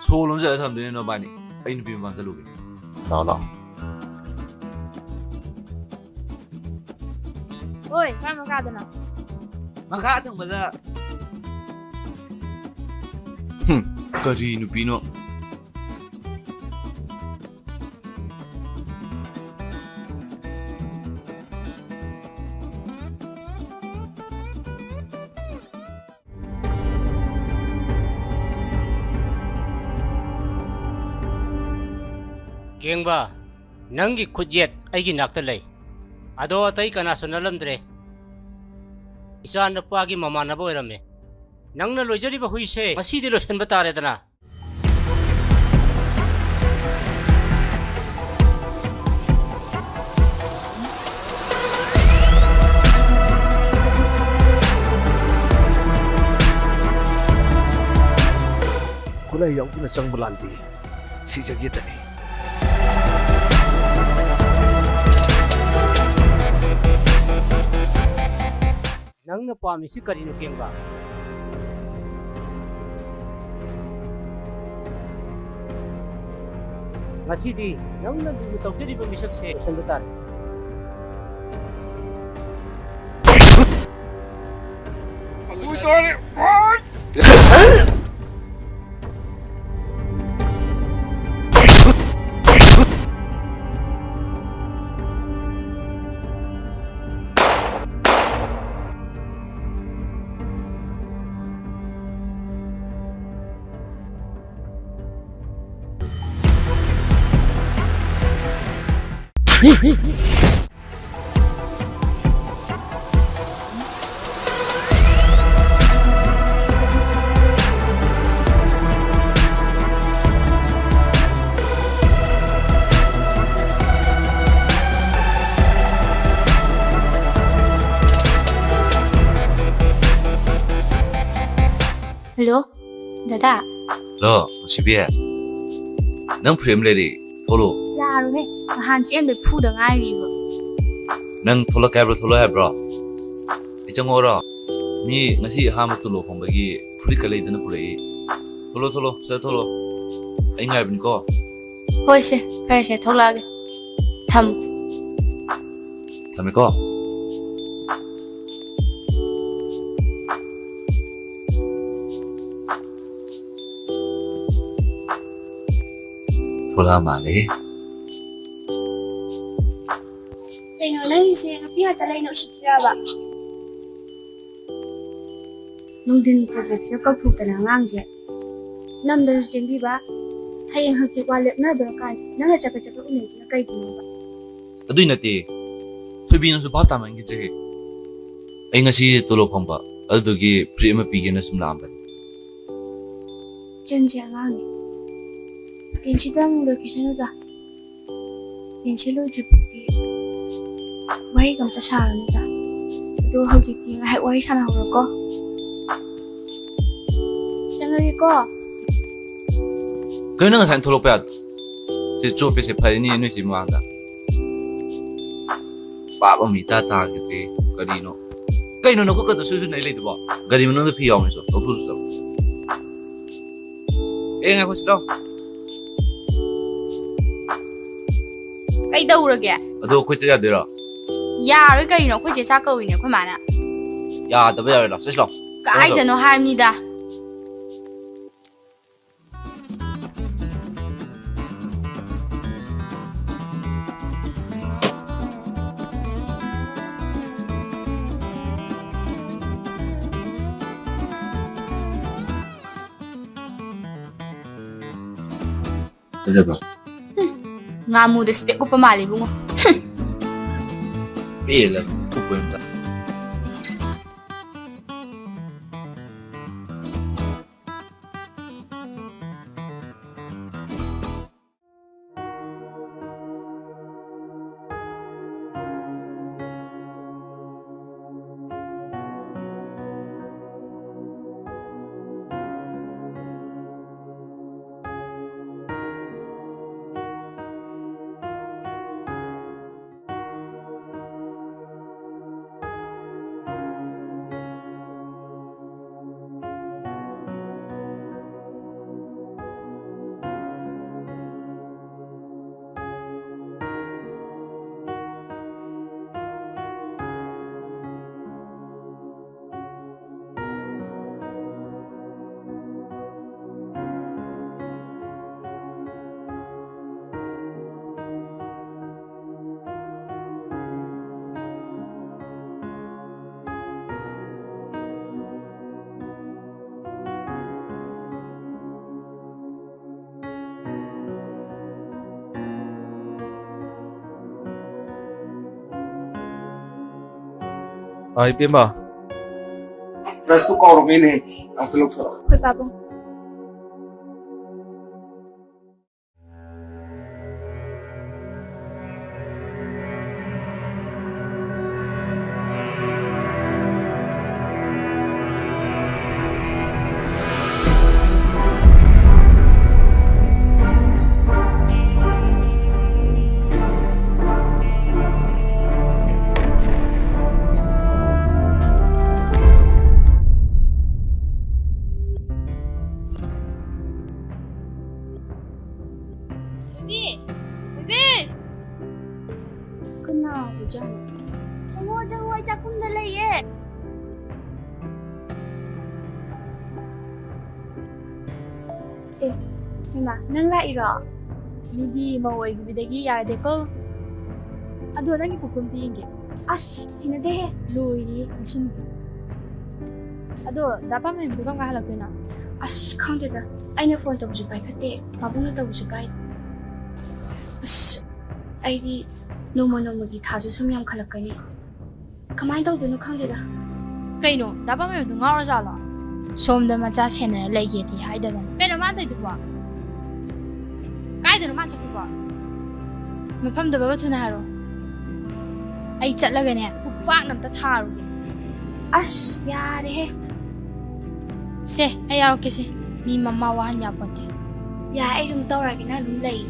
소론자 사람들이 너 많이 아이 누비 만들어게 나와 Oi, vai mancada não. Mancada não, mas Carino Pino. ꯒꯦꯡꯕ ꯅꯪꯒꯤ ꯈꯨꯠꯌꯦꯠ ꯑꯩꯒꯤ ꯅꯥꯛꯇ ꯂꯩ ꯑꯗꯣ ꯑꯇꯩ ꯀꯅꯥꯁꯨ ꯅꯠꯂꯝꯗ꯭ꯔꯦ ꯏꯆꯥ ꯅꯨꯄꯥꯒꯤ ꯃꯃꯥꯟꯅꯕ ꯑꯣꯏꯔꯝꯃꯦ ꯅꯪꯅ ꯂꯣꯏꯖꯔꯤꯕ ꯍꯨꯏꯁꯦ ꯉꯁꯤꯗꯤ ꯂꯣꯏꯁꯤꯟꯕ ꯇꯥꯔꯦꯗꯅ ꯈꯨꯠꯂꯥꯏ ꯌꯥꯎꯗꯨꯅ ꯆꯪꯕ ꯂꯥꯟꯗꯦ ꯁꯤꯖꯒꯦꯇꯅꯤ ꯅꯪꯅ ꯄꯥꯝꯃꯤꯁꯤ ꯀꯔꯤꯅꯣ ꯀꯦꯡꯕ ꯉꯁꯤꯗꯤ ꯅꯪꯅ ꯂꯨꯅ ꯇꯧꯖꯔꯤꯕ ꯃꯤꯁꯛꯁꯦ ꯂꯣꯏꯁꯤꯟꯕ ꯇꯥꯔꯦ ꯍꯜꯂꯣ ꯗꯗꯥ ꯂꯣ ꯁꯤꯕꯤ ꯅꯪ ꯐ꯭ꯔꯦꯝ ꯂꯩꯔꯤ ꯊꯣꯛꯂꯣ ꯌꯥꯔꯣꯏꯍꯦ ꯅꯍꯥꯟ ꯆꯦꯟꯕꯩ ꯐꯨꯗ ꯉꯥꯏꯔꯤꯕ ꯅꯪ ꯊꯣꯛꯂꯛꯀꯦ ꯍꯥꯏꯕ꯭ꯔꯣ ꯊꯣꯛꯂꯛ ꯍꯥꯏꯕ꯭ꯔꯣ ꯑꯩ ꯆꯪꯉꯛꯑꯣꯔꯣ ꯃꯤ ꯉꯁꯤ ꯑꯍꯥꯟꯕ ꯇꯣꯂꯣꯞ ꯐꯪꯕꯒꯤ ꯐꯨꯔꯤꯠꯀ ꯂꯩꯗꯅ ꯄꯨꯔꯛꯏ ꯊꯣꯛꯂꯣ ꯁꯤꯗ ꯊꯣꯛꯂꯣ ꯑꯩ ꯉꯥꯏꯕꯅꯤꯀꯣ ꯍꯣꯏ ꯁꯦ ꯐꯔꯦ ꯁꯦ ꯊꯣꯛꯂꯛꯑꯒꯦ ꯊꯝꯃꯦꯀꯣ ꯊꯣꯛꯂꯛꯑ ꯃꯥꯜꯂꯦ ꯀꯩꯅꯣ ꯅꯪꯒꯤꯁꯦ ꯅꯨꯄꯤ ꯉꯥꯛꯇ ꯂꯩꯅ ꯎꯁꯤꯠꯇ꯭ꯔꯕ ꯅꯨꯡꯊꯤꯟ ꯄ꯭ꯔꯣꯖꯦꯛꯁꯤꯗ ꯀꯧꯊꯣꯛꯇꯅ ꯑꯉꯥꯡꯁꯦ ꯅꯝꯗꯅꯁꯨ ꯆꯦꯟꯕꯤꯕ ꯍꯌꯦꯡ ꯍꯪꯆꯤꯠ ꯋꯥ ꯂꯦꯞꯅꯗꯣꯔ ꯀꯥꯟꯁꯤꯗ ꯅꯪꯅ ꯆꯠꯄ ꯎꯅꯩꯗꯨꯅ ꯀꯩꯒꯤꯅꯣꯕ ꯑꯗꯨꯏ ꯅꯠꯇꯦ ꯊꯣꯏꯕꯤꯅꯁꯨ ꯚꯥꯞ ꯇꯥꯃꯟꯈꯤꯗ꯭ꯔꯦ ꯑꯩ ꯉꯁꯤ ꯇꯣꯂꯣꯞ ꯐꯪꯕ ꯑꯗꯨꯗꯨꯒꯤ ꯐ꯭ꯔꯤ ꯑꯃ ꯄꯤꯒꯦꯅ ꯁꯨꯝ ꯂꯥꯛꯑꯝꯕꯅꯤ ꯆꯟꯁꯦ ꯑꯉꯥꯡꯅꯦ ꯄꯦꯟꯁꯤꯗꯪ ꯂꯣꯏꯈꯤꯁꯅꯨꯗ ꯄꯦꯟꯁꯤ ꯂꯣꯏꯗ꯭ꯔꯤꯐꯥꯎꯗꯤ ꯋꯥꯔꯤꯒ ꯑꯝꯇ ꯁꯥꯔꯅꯨꯗ ꯑꯗꯣ ꯍꯧꯖꯤꯛꯇꯤ ꯉꯥꯏꯍꯥꯛ ꯋꯥꯔꯤ ꯁꯥꯟꯅꯍꯧꯔꯣꯀꯣ ꯆꯪꯉꯒꯦꯀꯣ ꯀꯩꯅꯣ ꯅꯪ ꯉꯁꯥꯏ ꯊꯣꯛꯂꯛꯄ ꯌꯥꯗ꯭ꯔꯣ ꯁꯤ ꯆꯣꯞꯄꯤꯁꯦ ꯐꯔꯤꯅꯤ ꯅꯣꯏ ꯁꯤ ꯃꯃꯥꯡꯗ ꯄꯥꯞ ꯑꯃ ꯏꯇꯥ ꯇꯥꯈꯤꯗ꯭ꯔꯦ ꯀꯩꯅꯣ ꯅꯈꯨꯠꯀꯗꯣ ꯁꯨꯁꯨ ꯅꯩ ꯂꯩꯗꯨꯕꯣ ꯒꯥꯔꯤ ꯃꯅꯨꯡꯗ ꯐꯤ ꯌꯥꯎꯅꯤꯁꯨ ꯂꯧꯊꯣꯛꯁꯨ ꯆꯠꯂꯣ ꯉꯥꯏꯈꯣ ꯁꯤꯗ ꯀꯩꯗꯧꯔꯒꯦ ꯑꯗꯣ ꯑꯩꯈꯣꯏ ꯆꯠ ꯌꯥꯗꯣꯏꯔꯣ ꯌꯥꯔꯣꯏ ꯀꯔꯤꯅꯣ ꯑꯩꯈꯣꯏ ꯆꯦ ꯆꯥꯛ ꯀꯧꯏꯅꯦ ꯑꯩꯈꯣꯏ ꯃꯥꯅ ꯌꯥꯗꯕ ꯌꯥꯔꯣꯏ ꯂꯥꯛ ꯆꯠꯁꯤ ꯂꯥꯛ ꯀꯥꯏꯗꯅꯣ ꯍꯥꯏꯕꯅꯤꯗ ꯐꯖꯕ꯭ꯔꯣ ꯉꯥꯃꯨꯗ ꯁ꯭ꯄꯦꯛ ꯎꯞꯄ ꯃꯥꯜꯂꯤ ꯏꯕꯨꯡꯉꯣ ꯄꯦꯜꯂ ꯎꯞꯄ ꯑꯝꯇ 이뱀아 브라스도 까오르메네 앙클로토 ꯑꯩꯈꯣꯏ ꯄꯥꯕꯨꯡ ꯍꯩꯃꯥ ꯅꯪ ꯂꯥꯛꯏꯔꯣ ꯃꯤꯗꯤ ꯃꯧ ꯑꯣꯏꯈꯤꯕꯗꯒꯤ ꯌꯥꯔꯗꯦꯀꯣ ꯑꯗꯣ ꯅꯪꯒꯤ ꯄꯨꯛꯇꯣꯝꯇ ꯌꯦꯡꯒꯦ ꯑꯁ ꯍꯩꯅꯗꯦꯍꯦ ꯂꯣꯏꯔꯦ ꯃꯁꯤꯡ ꯑꯗꯣ ꯗꯥꯄꯥ ꯃꯌꯥꯝꯗꯨ ꯀꯝꯀꯥꯟ ꯍꯜꯂꯛꯇꯣꯏꯅꯣ ꯑꯁ ꯈꯪꯗꯦꯗ ꯑꯩꯅ ꯐꯣꯟ ꯇꯧꯕꯁꯨ ꯄꯥꯏꯈꯠꯇꯦ ꯃꯕꯨꯡꯅ ꯇꯧꯕꯁꯨ ꯄꯥꯏꯗꯦ ꯑꯁ ꯑꯩꯗꯤ ꯅꯣꯡꯃ ꯅꯣꯡꯃꯒꯤ ꯊꯥꯁꯨ ꯁꯨꯝ ꯌꯥꯝꯈꯠꯂꯛꯀꯅꯤ ꯀꯃꯥꯏꯅ ꯇꯧꯗꯣꯏꯅꯣ ꯈꯪꯗꯦꯗ ꯀꯩꯅꯣ ꯗꯥꯄꯥ ꯃꯌꯥꯝꯗꯨ ꯉꯥꯎꯔꯖꯥꯠꯂꯣ ꯁꯣꯝꯗ ꯃꯆꯥ ꯁꯦꯟꯅꯔ ꯂꯩꯒꯦꯗꯤ ꯍꯥꯏꯗꯗꯅ ꯀꯩꯅꯣ ꯃꯥꯅ ꯇꯧꯏꯗꯨꯕꯣ ꯀꯥꯏꯗꯅꯣ ꯃꯥꯅ ꯆꯠꯈꯤꯕꯣ ꯃꯐꯝꯗꯣ ꯕꯕꯥ ꯊꯨꯅ ꯍꯥꯏꯔꯣ ꯑꯩ ꯆꯠꯂꯒꯅꯦ ꯈꯨꯄꯥꯛꯅ ꯑꯝꯇ ꯊꯥꯔꯨꯒꯦ ꯑꯁ ꯌꯥꯔꯦꯍꯦ ꯁꯦ ꯑꯩ ꯌꯥꯎꯔꯛꯀꯦꯁꯦ ꯃꯤ ꯃꯃꯥ ꯋꯥꯍꯟ ꯌꯥꯄꯣꯟꯇꯦ ꯌꯥꯏ ꯑꯩ ꯑꯗꯨꯝ ꯇꯧꯔꯒꯦ ꯅꯪ ꯑꯗꯨꯝ ꯂꯩ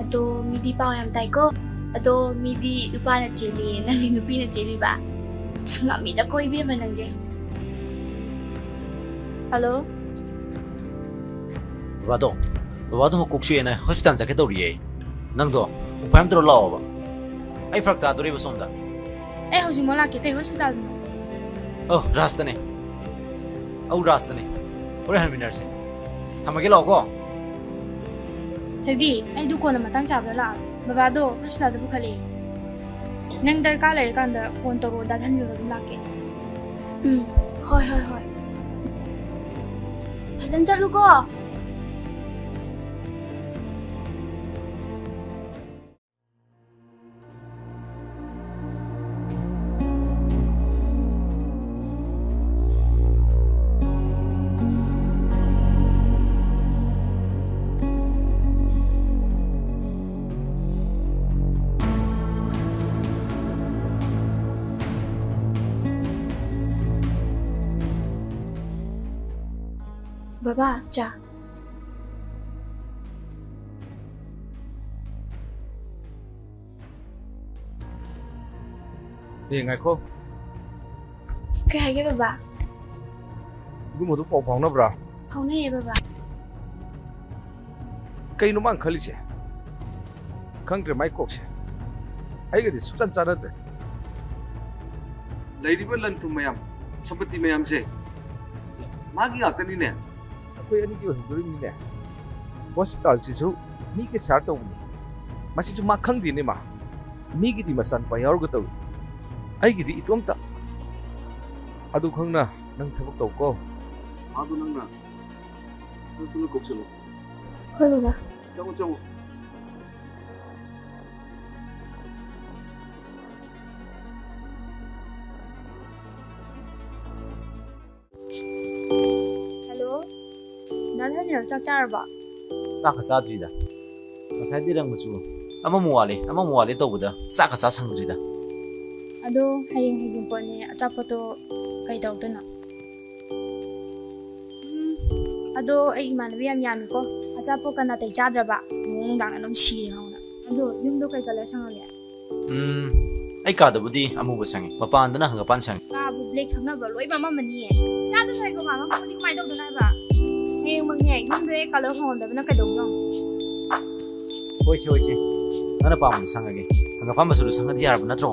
ꯑꯗꯣ ꯃꯤꯗꯤ ꯄꯥꯎ ꯌꯥꯝ ꯇꯥꯏꯀꯣ ꯑꯗꯣ ꯃꯤꯗꯤ ꯅꯨꯄꯥꯅ ꯆꯦꯜꯂꯤ ꯅꯪꯗꯤ ꯅꯨꯄꯤꯅ ꯆꯦꯜꯂꯤꯕ ꯉꯝꯃꯤꯗ ꯀꯣꯏꯕꯦꯝꯃ ꯅꯪꯁꯦ ꯍꯜꯂꯣ ꯕꯕꯥꯗꯣ ꯃꯀꯣꯛ ꯆꯨꯑꯦꯅ ꯍꯣꯁꯄꯤꯇꯥꯜ ꯆꯠꯀꯦ ꯇꯧꯔꯤꯌꯦ ꯅꯪꯗꯣ ꯎꯄꯥꯏ ꯑꯝꯇ ꯂꯥꯛꯑꯣꯕ ꯑꯩ ꯐꯔꯛ ꯇꯥꯗꯣꯔꯤꯕ ꯁꯣꯝꯗ ꯑꯩ ꯍꯧꯖꯤꯛꯃꯛ ꯂꯥꯛꯀꯦ ꯀꯩ ꯍꯣꯁꯄꯤꯇꯥꯜꯗꯅꯣ ꯔꯥꯖꯇꯅꯦ ꯔꯥꯖꯇꯅꯦ ꯍꯣꯔꯦꯟ ꯍꯟꯃꯤꯟꯅꯔꯁꯦ ꯊꯝꯃꯒꯦ ꯂꯥꯛꯑꯣꯀꯣ ꯊꯣꯏꯕꯤ ꯑꯩꯗꯨ ꯀꯣꯟꯅ ꯃꯇꯥꯡ ꯆꯥꯕꯗ ꯂꯥꯛꯑꯒꯦ ꯕꯕꯥꯗꯣ ꯍꯣꯁꯄꯤꯇꯥꯜꯗ ꯄꯨꯈꯠꯂꯛꯑꯦ ꯅꯪ ꯗꯔꯀꯥꯔ ꯂꯩꯔꯀꯥꯟꯗ ꯐꯣꯟ ꯇꯧꯔꯛꯑꯣ ꯗꯥꯙꯟꯂꯨꯔꯒ ꯑꯗꯨꯝ ꯂꯥꯛꯀꯦ ꯍꯣꯏ ꯐꯖꯅ ꯆꯠꯂꯨꯀꯣ Baba, cha. ꯉꯥꯏꯈꯣ Kaya hage baba. 이거 ꯄꯥꯎ ꯐꯥꯎꯅꯕ꯭ꯔꯥ Faunaiye baba. ꯀꯩꯅꯣ ꯃꯥꯅ ꯈꯜꯂꯤꯁꯦ ꯈꯪꯗ꯭ꯔꯦ ꯃꯥꯏ ꯀꯣꯛꯁꯦ ꯑꯩꯒꯗꯤ ꯁꯨꯡꯆꯥꯟ ꯆꯥꯟꯅꯗ꯭ꯔꯦ ꯂꯩꯔꯤꯕ ꯂꯟ ꯊꯨꯝ ꯃꯌꯥꯝ ꯁꯝꯄꯇꯤ ꯃꯌꯥꯝꯁꯦ ꯃꯥꯒꯤ ꯉꯥꯛꯇꯅꯤꯅꯦ ꯑꯩꯈꯣꯏ ꯑꯅꯤꯒꯤ ꯑꯣꯏꯍꯧꯗꯣꯔꯤꯕꯅꯤꯅꯦ ꯍꯣꯁꯄꯤꯇꯥꯜꯁꯤꯁꯨ ꯃꯤꯒꯤ ꯁꯦꯌꯔ ꯇꯧꯕꯅꯤ ꯃꯁꯤꯁꯨ ꯃꯥ ꯈꯪꯗꯦꯅꯦ ꯃꯥ ꯃꯤꯒꯤꯗꯤ ꯃꯆꯥꯅꯨꯄꯥ ꯌꯥꯎꯔꯒ ꯇꯧꯏ ꯑꯩꯒꯤꯗꯤ ꯏꯇꯣꯝꯇ ꯑꯗꯨ ꯈꯪꯅ ꯅꯪ ꯊꯕꯛ ꯇꯧꯀꯣ ꯃꯥꯗꯣ ꯅꯪꯅ ꯊꯨꯅ ꯀꯧꯁꯜꯂꯨ Hoi baba. ꯆꯪꯉꯨ ꯍꯜꯂꯣ ꯗꯥꯙꯟꯂꯨ ꯆꯥꯛ ꯆꯥꯔꯕꯣ ꯆꯥꯛꯀ ꯆꯥꯗ꯭ꯔꯤꯗ ꯉꯁꯥꯏꯗꯤ ꯔꯪꯕꯁꯨ ꯑꯃꯃꯨꯛ ꯋꯥꯠꯂꯦ ꯇꯧꯕꯗ ꯆꯥꯛꯀ ꯆꯥ ꯁꯪꯗ꯭ꯔꯤꯗ ꯑꯗꯣ ꯍꯌꯦꯡ ꯍꯩꯖꯤꯡꯄꯣꯠꯅꯦ ꯑꯆꯥꯄꯣꯠꯇꯣ ꯀꯩ ꯇꯧꯗꯣꯏꯅꯣ ꯑꯗꯣ ꯑꯩ ꯏꯃꯥꯟꯅꯕꯤ ꯌꯥꯝ ꯌꯥꯝꯃꯤꯀꯣ ꯑꯆꯥꯄꯣꯠꯀ ꯅꯥꯇꯩ ꯆꯥꯗ꯭ꯔꯕ ꯅꯨꯡꯗꯥꯡ ꯑꯗꯨꯝ ꯁꯤꯔꯦ ꯈꯪꯕ꯭ꯔꯥ ꯑꯗꯣ ꯌꯨꯝꯗꯣ ꯀꯩ ꯀꯂꯔ ꯁꯪꯉꯒꯦ ꯑꯩ ꯀꯥꯗꯕꯨꯗꯤ ꯑꯃꯨꯕ ꯁꯪꯉꯦ ꯃꯄꯥꯟꯗꯅ ꯍꯪꯒꯄꯥꯟ ꯁꯪꯉꯦ ꯀꯥꯕꯨ ꯕ꯭ꯂꯦꯛ ꯁꯪꯅꯕ ꯂꯣꯏ ꯃꯝꯃꯝꯃꯅꯤꯌꯦ ꯆꯥꯗ ꯁꯥꯏꯀꯣ ꯉꯥꯡꯉꯛꯄꯗꯤ ꯀꯃꯥꯏꯅ ꯇꯧꯗꯣꯏꯅꯣ ꯍꯥꯏꯕ ꯍꯌꯦꯡꯃꯛꯅꯦ ꯌꯨꯝꯗꯣ ꯍꯦꯛ ꯀꯂꯔ ꯍꯣꯡꯍꯟꯗꯕꯅ ꯀꯩꯗꯧꯅꯣ ꯍꯣꯏꯁꯦ ꯅꯪꯅ ꯄꯥꯝꯕꯗꯣ ꯁꯪꯉꯒꯦ ꯍꯪꯒꯄꯥꯟ ꯃꯆꯨꯗꯣ ꯁꯪꯉꯗꯤ ꯌꯥꯔꯕ ꯅꯠꯇ꯭ꯔꯣ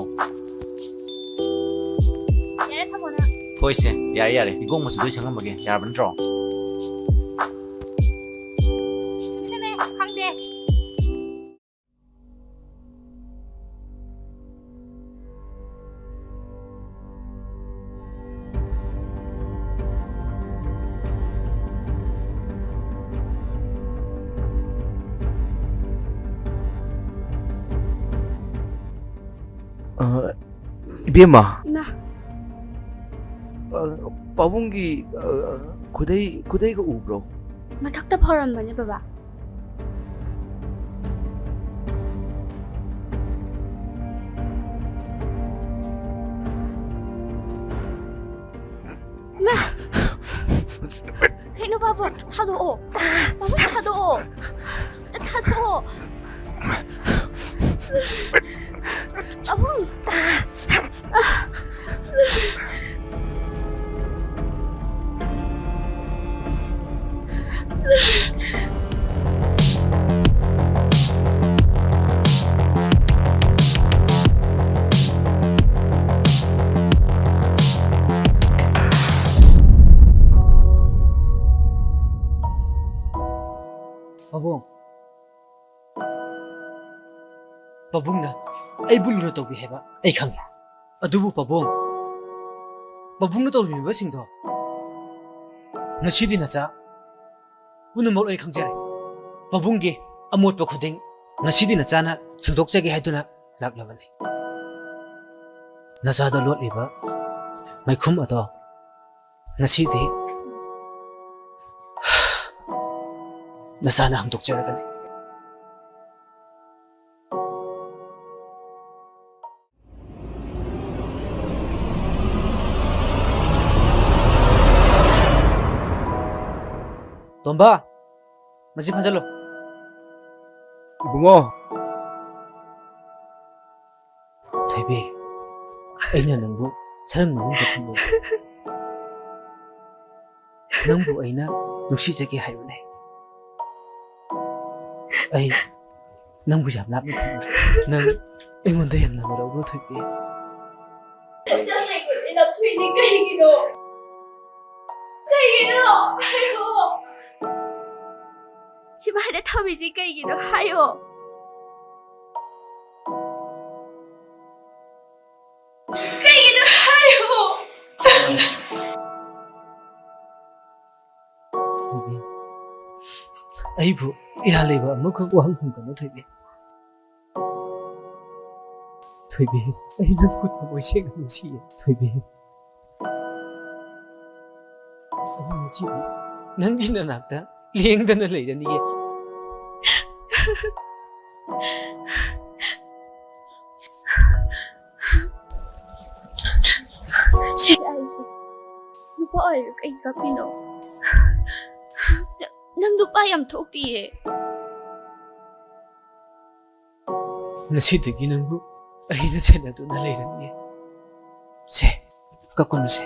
ꯌꯥꯔꯦ ꯊꯝꯃꯣ ꯅꯪ ꯍꯣꯏꯁꯦ ꯌꯥꯔꯦ ꯏꯒꯣꯡ ꯃꯆꯨꯗꯣ ꯁꯪꯉꯝꯃꯒꯦ ꯌꯥꯔꯕ ꯅꯠꯇ꯭ꯔꯣ ꯈꯪꯗꯦ 이비엠마 Ima, 빠붕기 구데이가 우브로 mathakta phauram baba. Ma. Kaino baba, thado. Baba thado. Thado. Abung. ꯄꯥꯕꯨꯡ ꯄꯥꯕꯨꯡꯅ ꯑꯩꯕꯨ ꯂꯨꯅ ꯇꯧꯕꯤ ꯍꯥꯏꯕ ꯑꯩ ꯈꯪꯉꯦ ꯑꯗꯨꯕꯨ ꯄꯥꯕꯨꯡꯅ ꯇꯧꯔꯤꯕꯁꯤꯡꯗꯣ ꯉꯁꯤꯗꯤ ꯅꯆꯥ ꯄꯨꯝꯅꯃꯛ ꯑꯩ ꯈꯪꯖꯔꯦ ꯄꯥꯕꯨꯡꯒꯤ ꯑꯃꯣꯠꯄ ꯈꯨꯗꯤꯡ ꯉꯁꯤꯗꯤ ꯅꯆꯥꯅ ꯁꯦꯡꯗꯣꯛꯆꯒꯦ ꯍꯥꯏꯗꯨꯅ ꯂꯥꯛꯂꯕꯅꯤ ꯅꯆꯥꯗ ꯂꯣꯠꯂꯤꯕ ꯃꯩꯈꯨꯝ ꯑꯗꯣ ꯉꯁꯤꯗꯤ ꯅꯆꯥꯅ ꯍꯥꯡꯗꯣꯛꯆꯔꯒꯅꯤ ꯇꯣꯝꯕ ꯃꯁꯤ ꯐꯖꯜꯂꯣ ꯏꯕꯨꯡꯉꯣ ꯊꯣꯏꯕꯤ ꯑꯩꯅ ꯅꯪꯕꯨ ꯁꯔꯝ ꯃꯅꯨꯡꯗ ꯊꯝꯃꯣꯏ ꯅꯪꯕꯨ ꯑꯩꯅ ꯅꯨꯡꯁꯤꯖꯒꯦ ꯍꯥꯏꯕꯅꯦ ꯑꯩ ꯅꯪꯕꯨ ꯌꯥꯝ ꯂꯥꯞꯅ ꯊꯝꯃꯨꯔꯦ ꯅꯪ ꯑꯩꯉꯣꯟꯗ ꯌꯥꯝꯅ ꯃꯔꯧꯕ ꯊꯣꯏꯕꯤ 그리기도 하요. 집안에 텀이지 끓이기도 하요. 끓이기도 하요. 아이부 이랄리바 뭐그 왕궁 거너 되게 되게 아이는 고타고 시행하는 시에 되게 아니 지금 ನಂಗಿನ ಆಗ್ತಾ ಲಿಂಗದನಲ್ಲ ಇದೆ ನಿಗೆ 아이씨, 누가 알까 이거 피노. 난 누가 얌 톡디에. 나시드기 ನಂಗು ಐನ ಸೆನದು ನಲೇರನಿಗೆ ಸೆ ಕಕ್ಕೊನು ಸೆ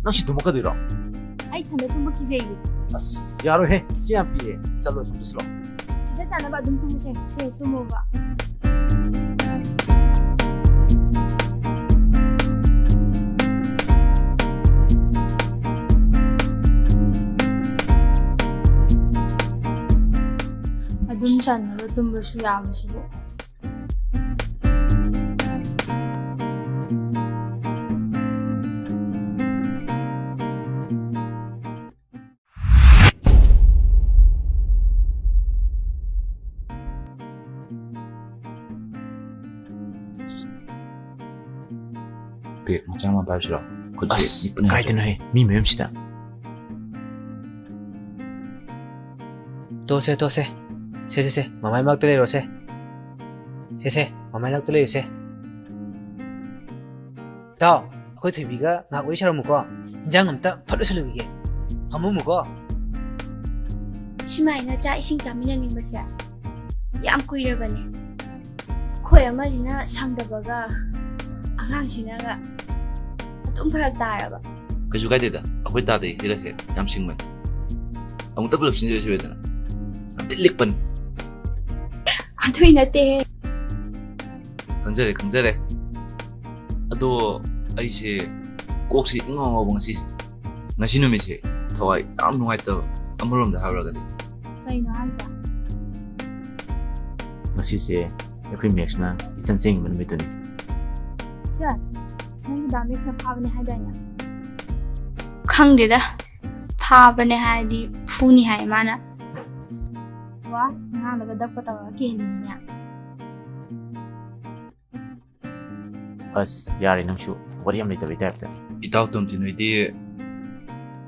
ꯅꯪꯁꯤ ꯇꯨꯝꯃꯛꯀꯗꯣꯏꯔꯣ? ꯑꯩ ꯊꯟꯗ ꯇꯨꯝꯕ ꯀꯤꯖꯩꯌꯦ. ꯑꯁ ꯌꯥꯔꯣꯏꯍꯦ ꯁꯤ ꯌꯥꯝ ꯄꯤꯑꯦ ꯆꯠꯂꯣ ꯁꯨꯝ ꯆꯠꯁꯤꯂꯣ. ꯁꯤꯗ ꯆꯥꯅꯕ ꯑꯗꯨꯝ ꯇꯨꯝꯃꯨꯁꯦ. ꯁꯦ ꯇꯨꯝꯃꯣꯕ. ꯑꯗꯨꯝ ꯆꯥꯅꯕ ꯇꯨꯝꯕꯁꯨ ꯌꯥꯕꯁꯤꯕꯨ. ꯕꯦꯛ ꯃꯆꯥ ꯑꯃ ꯄꯥꯏꯕꯁꯤꯔꯣ? ꯑꯁ ꯀꯥꯏꯗꯅꯣꯍꯦ ꯃꯤ ꯃꯌꯥꯝꯁꯤꯗ. ꯇꯣꯁꯦ ꯁꯦ ꯃꯃꯥꯏ ꯃꯛꯇ ꯂꯩꯔꯣꯁꯦ ꯁꯦ ꯃꯃꯥꯏ ꯃꯛꯇ ꯂꯩꯔꯣꯁꯦ ꯇꯥꯎ ꯑꯩꯈꯣꯏ ꯊꯣꯏꯕꯤꯒ ꯉꯥꯛ ꯋꯥꯔꯤ ꯁꯥꯔꯝꯃꯨꯀꯣ ꯏꯟꯖꯥꯡ ꯑꯝꯇ ꯐꯠ ꯂꯣꯏꯁꯜꯂꯨꯈꯤꯒꯦ ꯐꯝꯃꯝꯃꯨꯀꯣ ꯁꯨꯃꯥꯏꯅ ꯆꯥꯛ ꯏꯁꯤꯡ ꯆꯥꯃꯤꯟꯅꯅꯤꯡꯕꯁꯦ ꯌꯥꯝ ꯀꯨꯏꯔꯕꯅꯦ. ꯑꯩꯈꯣꯏ ꯑꯃꯁꯤꯅ ꯁꯪꯗꯕꯒ ꯑꯉꯥꯡꯁꯤꯅꯒ ꯑꯗꯨꯝ ꯐꯔꯛ ꯇꯥꯔꯕ. ꯀꯩꯁꯨ ꯀꯥꯏꯗꯦꯗ ꯑꯩꯈꯣꯏ ꯇꯥꯗꯦ ꯁꯤꯒꯁꯦ ꯌꯥꯝ ꯁꯤꯡꯕꯅꯤ. ꯑꯃꯨꯛꯇ ꯄꯨꯂꯞ ꯁꯤꯟꯖꯔꯁꯤꯔꯦꯗꯅ. ꯌꯥꯝ ꯂꯤꯛꯄꯅꯤ. ꯑꯗꯨꯏ ꯅꯠꯇꯦꯍꯦ. ꯈꯪꯖꯔꯦ. ꯑꯗꯣ ꯑꯩꯁꯦ ꯀꯣꯛꯁꯤ ꯏꯉꯥꯎ ꯉꯥꯎꯕ ꯉꯁꯤ ꯅꯨꯃꯤꯠꯁꯦ ꯊꯋꯥꯏ ꯌꯥꯝ ꯅꯨꯡꯉꯥꯏꯇꯕ ꯑꯃꯔꯣꯝꯗ ꯍꯥꯏꯔꯨꯔꯒꯗꯤ. ꯀꯩꯅꯣ ꯍꯥꯏꯁꯦ? ꯉꯁꯤꯁꯦ ꯑꯩꯈꯣꯏ ꯃꯦꯛꯁꯅ ꯏꯆꯟ ꯆꯦꯟꯈꯤꯕ ꯅꯨꯃꯤꯠꯇꯨꯅꯤ. ꯅꯪꯒꯤ ꯗꯥꯃꯦꯛꯁꯅ ꯐꯥꯕꯅꯦ ꯍꯥꯏꯗꯥꯏꯅꯦ? ꯈꯪꯗꯦꯗ. ꯐꯥꯕꯅꯦ ꯍꯥꯏꯔꯗꯤ ꯐꯨꯅꯤ ꯍꯥꯏ ꯃꯥꯅ. ꯋꯥ ꯑꯉꯥꯡꯗꯒ ꯗꯛꯄ ꯇꯧꯔꯒ ꯀꯦꯟꯅꯤꯅꯦ. ꯑꯁ ꯌꯥꯔꯦ ꯅꯪꯁꯨ ꯋꯥꯔꯤ ꯌꯥꯝ ꯂꯩꯇꯕꯩ ꯇꯥꯏꯞꯇ ꯏꯇꯥꯎ ꯇꯣꯝꯊꯤꯟ ꯍꯣꯏꯗꯤ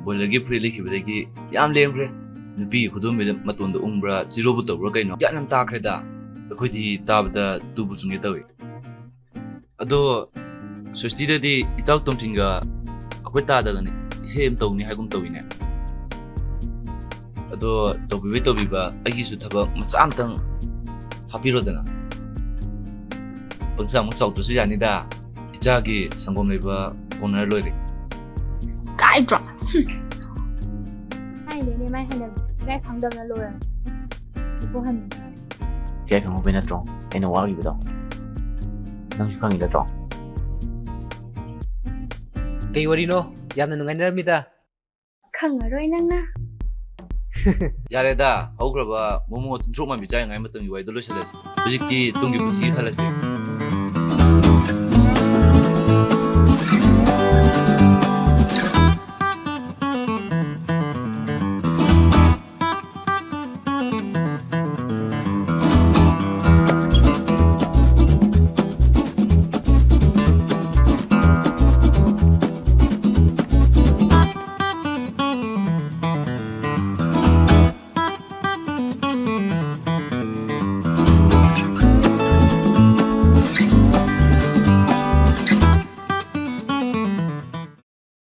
ꯕꯣꯏꯂꯔꯒꯤ ꯐꯨꯔꯤꯠ ꯂꯩꯈꯤꯕꯗꯒꯤ ꯌꯥꯝ ꯂꯦꯝꯈ꯭ꯔꯦ ꯅꯨꯄꯤꯒꯤ ꯈꯨꯗꯣꯝꯕꯤꯗ ꯃꯇꯣꯟꯗ ꯎꯪꯕ꯭ꯔꯥ ꯖꯤꯔꯣꯕꯨ ꯇꯧꯕ꯭ꯔꯥ ꯀꯩꯅꯣ ꯒ꯭ꯌꯥꯟ ꯌꯥꯝ ꯇꯥꯈ꯭ꯔꯦꯗ ꯑꯩꯈꯣꯏꯗꯤ ꯇꯥꯕꯗ ꯇꯨꯕꯨ ꯆꯨꯡꯒꯦ ꯇꯧꯏ ꯑꯗꯣ ꯁ꯭ꯋꯤꯁꯇꯤꯗꯗꯤ ꯏꯇꯥꯎ ꯇꯣꯝꯊꯤꯟꯒ ꯑꯩꯈꯣꯏ ꯇꯥꯗꯒꯅꯤ ꯏꯁꯩ ꯑꯃ ꯇꯧꯅꯤ ꯍꯥꯏꯒꯨꯝ ꯇꯧꯏꯅꯦ ꯑꯗꯣ ꯇꯧꯕꯤꯕ ꯑꯩꯒꯤꯁꯨ ꯊꯕꯛ ꯃꯆꯥ ꯑꯝꯇꯪ ꯍꯥꯞꯄꯤꯔꯣꯗꯅ ꯄꯪꯆꯥꯃꯨꯛ ꯆꯥꯎꯗ꯭ꯔꯁꯨ ꯌꯥꯅꯤꯗ 이자기 상고메바 오늘 로이리 까이드라 하이네 마이 하나 내 강담나 로야 이거 한 kaya kang ubay na trong ay nawagi ba daw nang sukang ila trong ꯀꯩ ꯋꯥꯔꯤꯅꯣ ꯌꯥꯝꯅ ꯅꯨꯡꯉꯥꯏꯅꯔꯝꯃꯤꯗ ꯈꯪꯉꯔꯣꯏ ꯅꯪꯅ 야레다 하우그라바 모모 튼트로만 비자잉 아이 맞던 이와이도 로실레스 부직디 뚱기 부지 살라세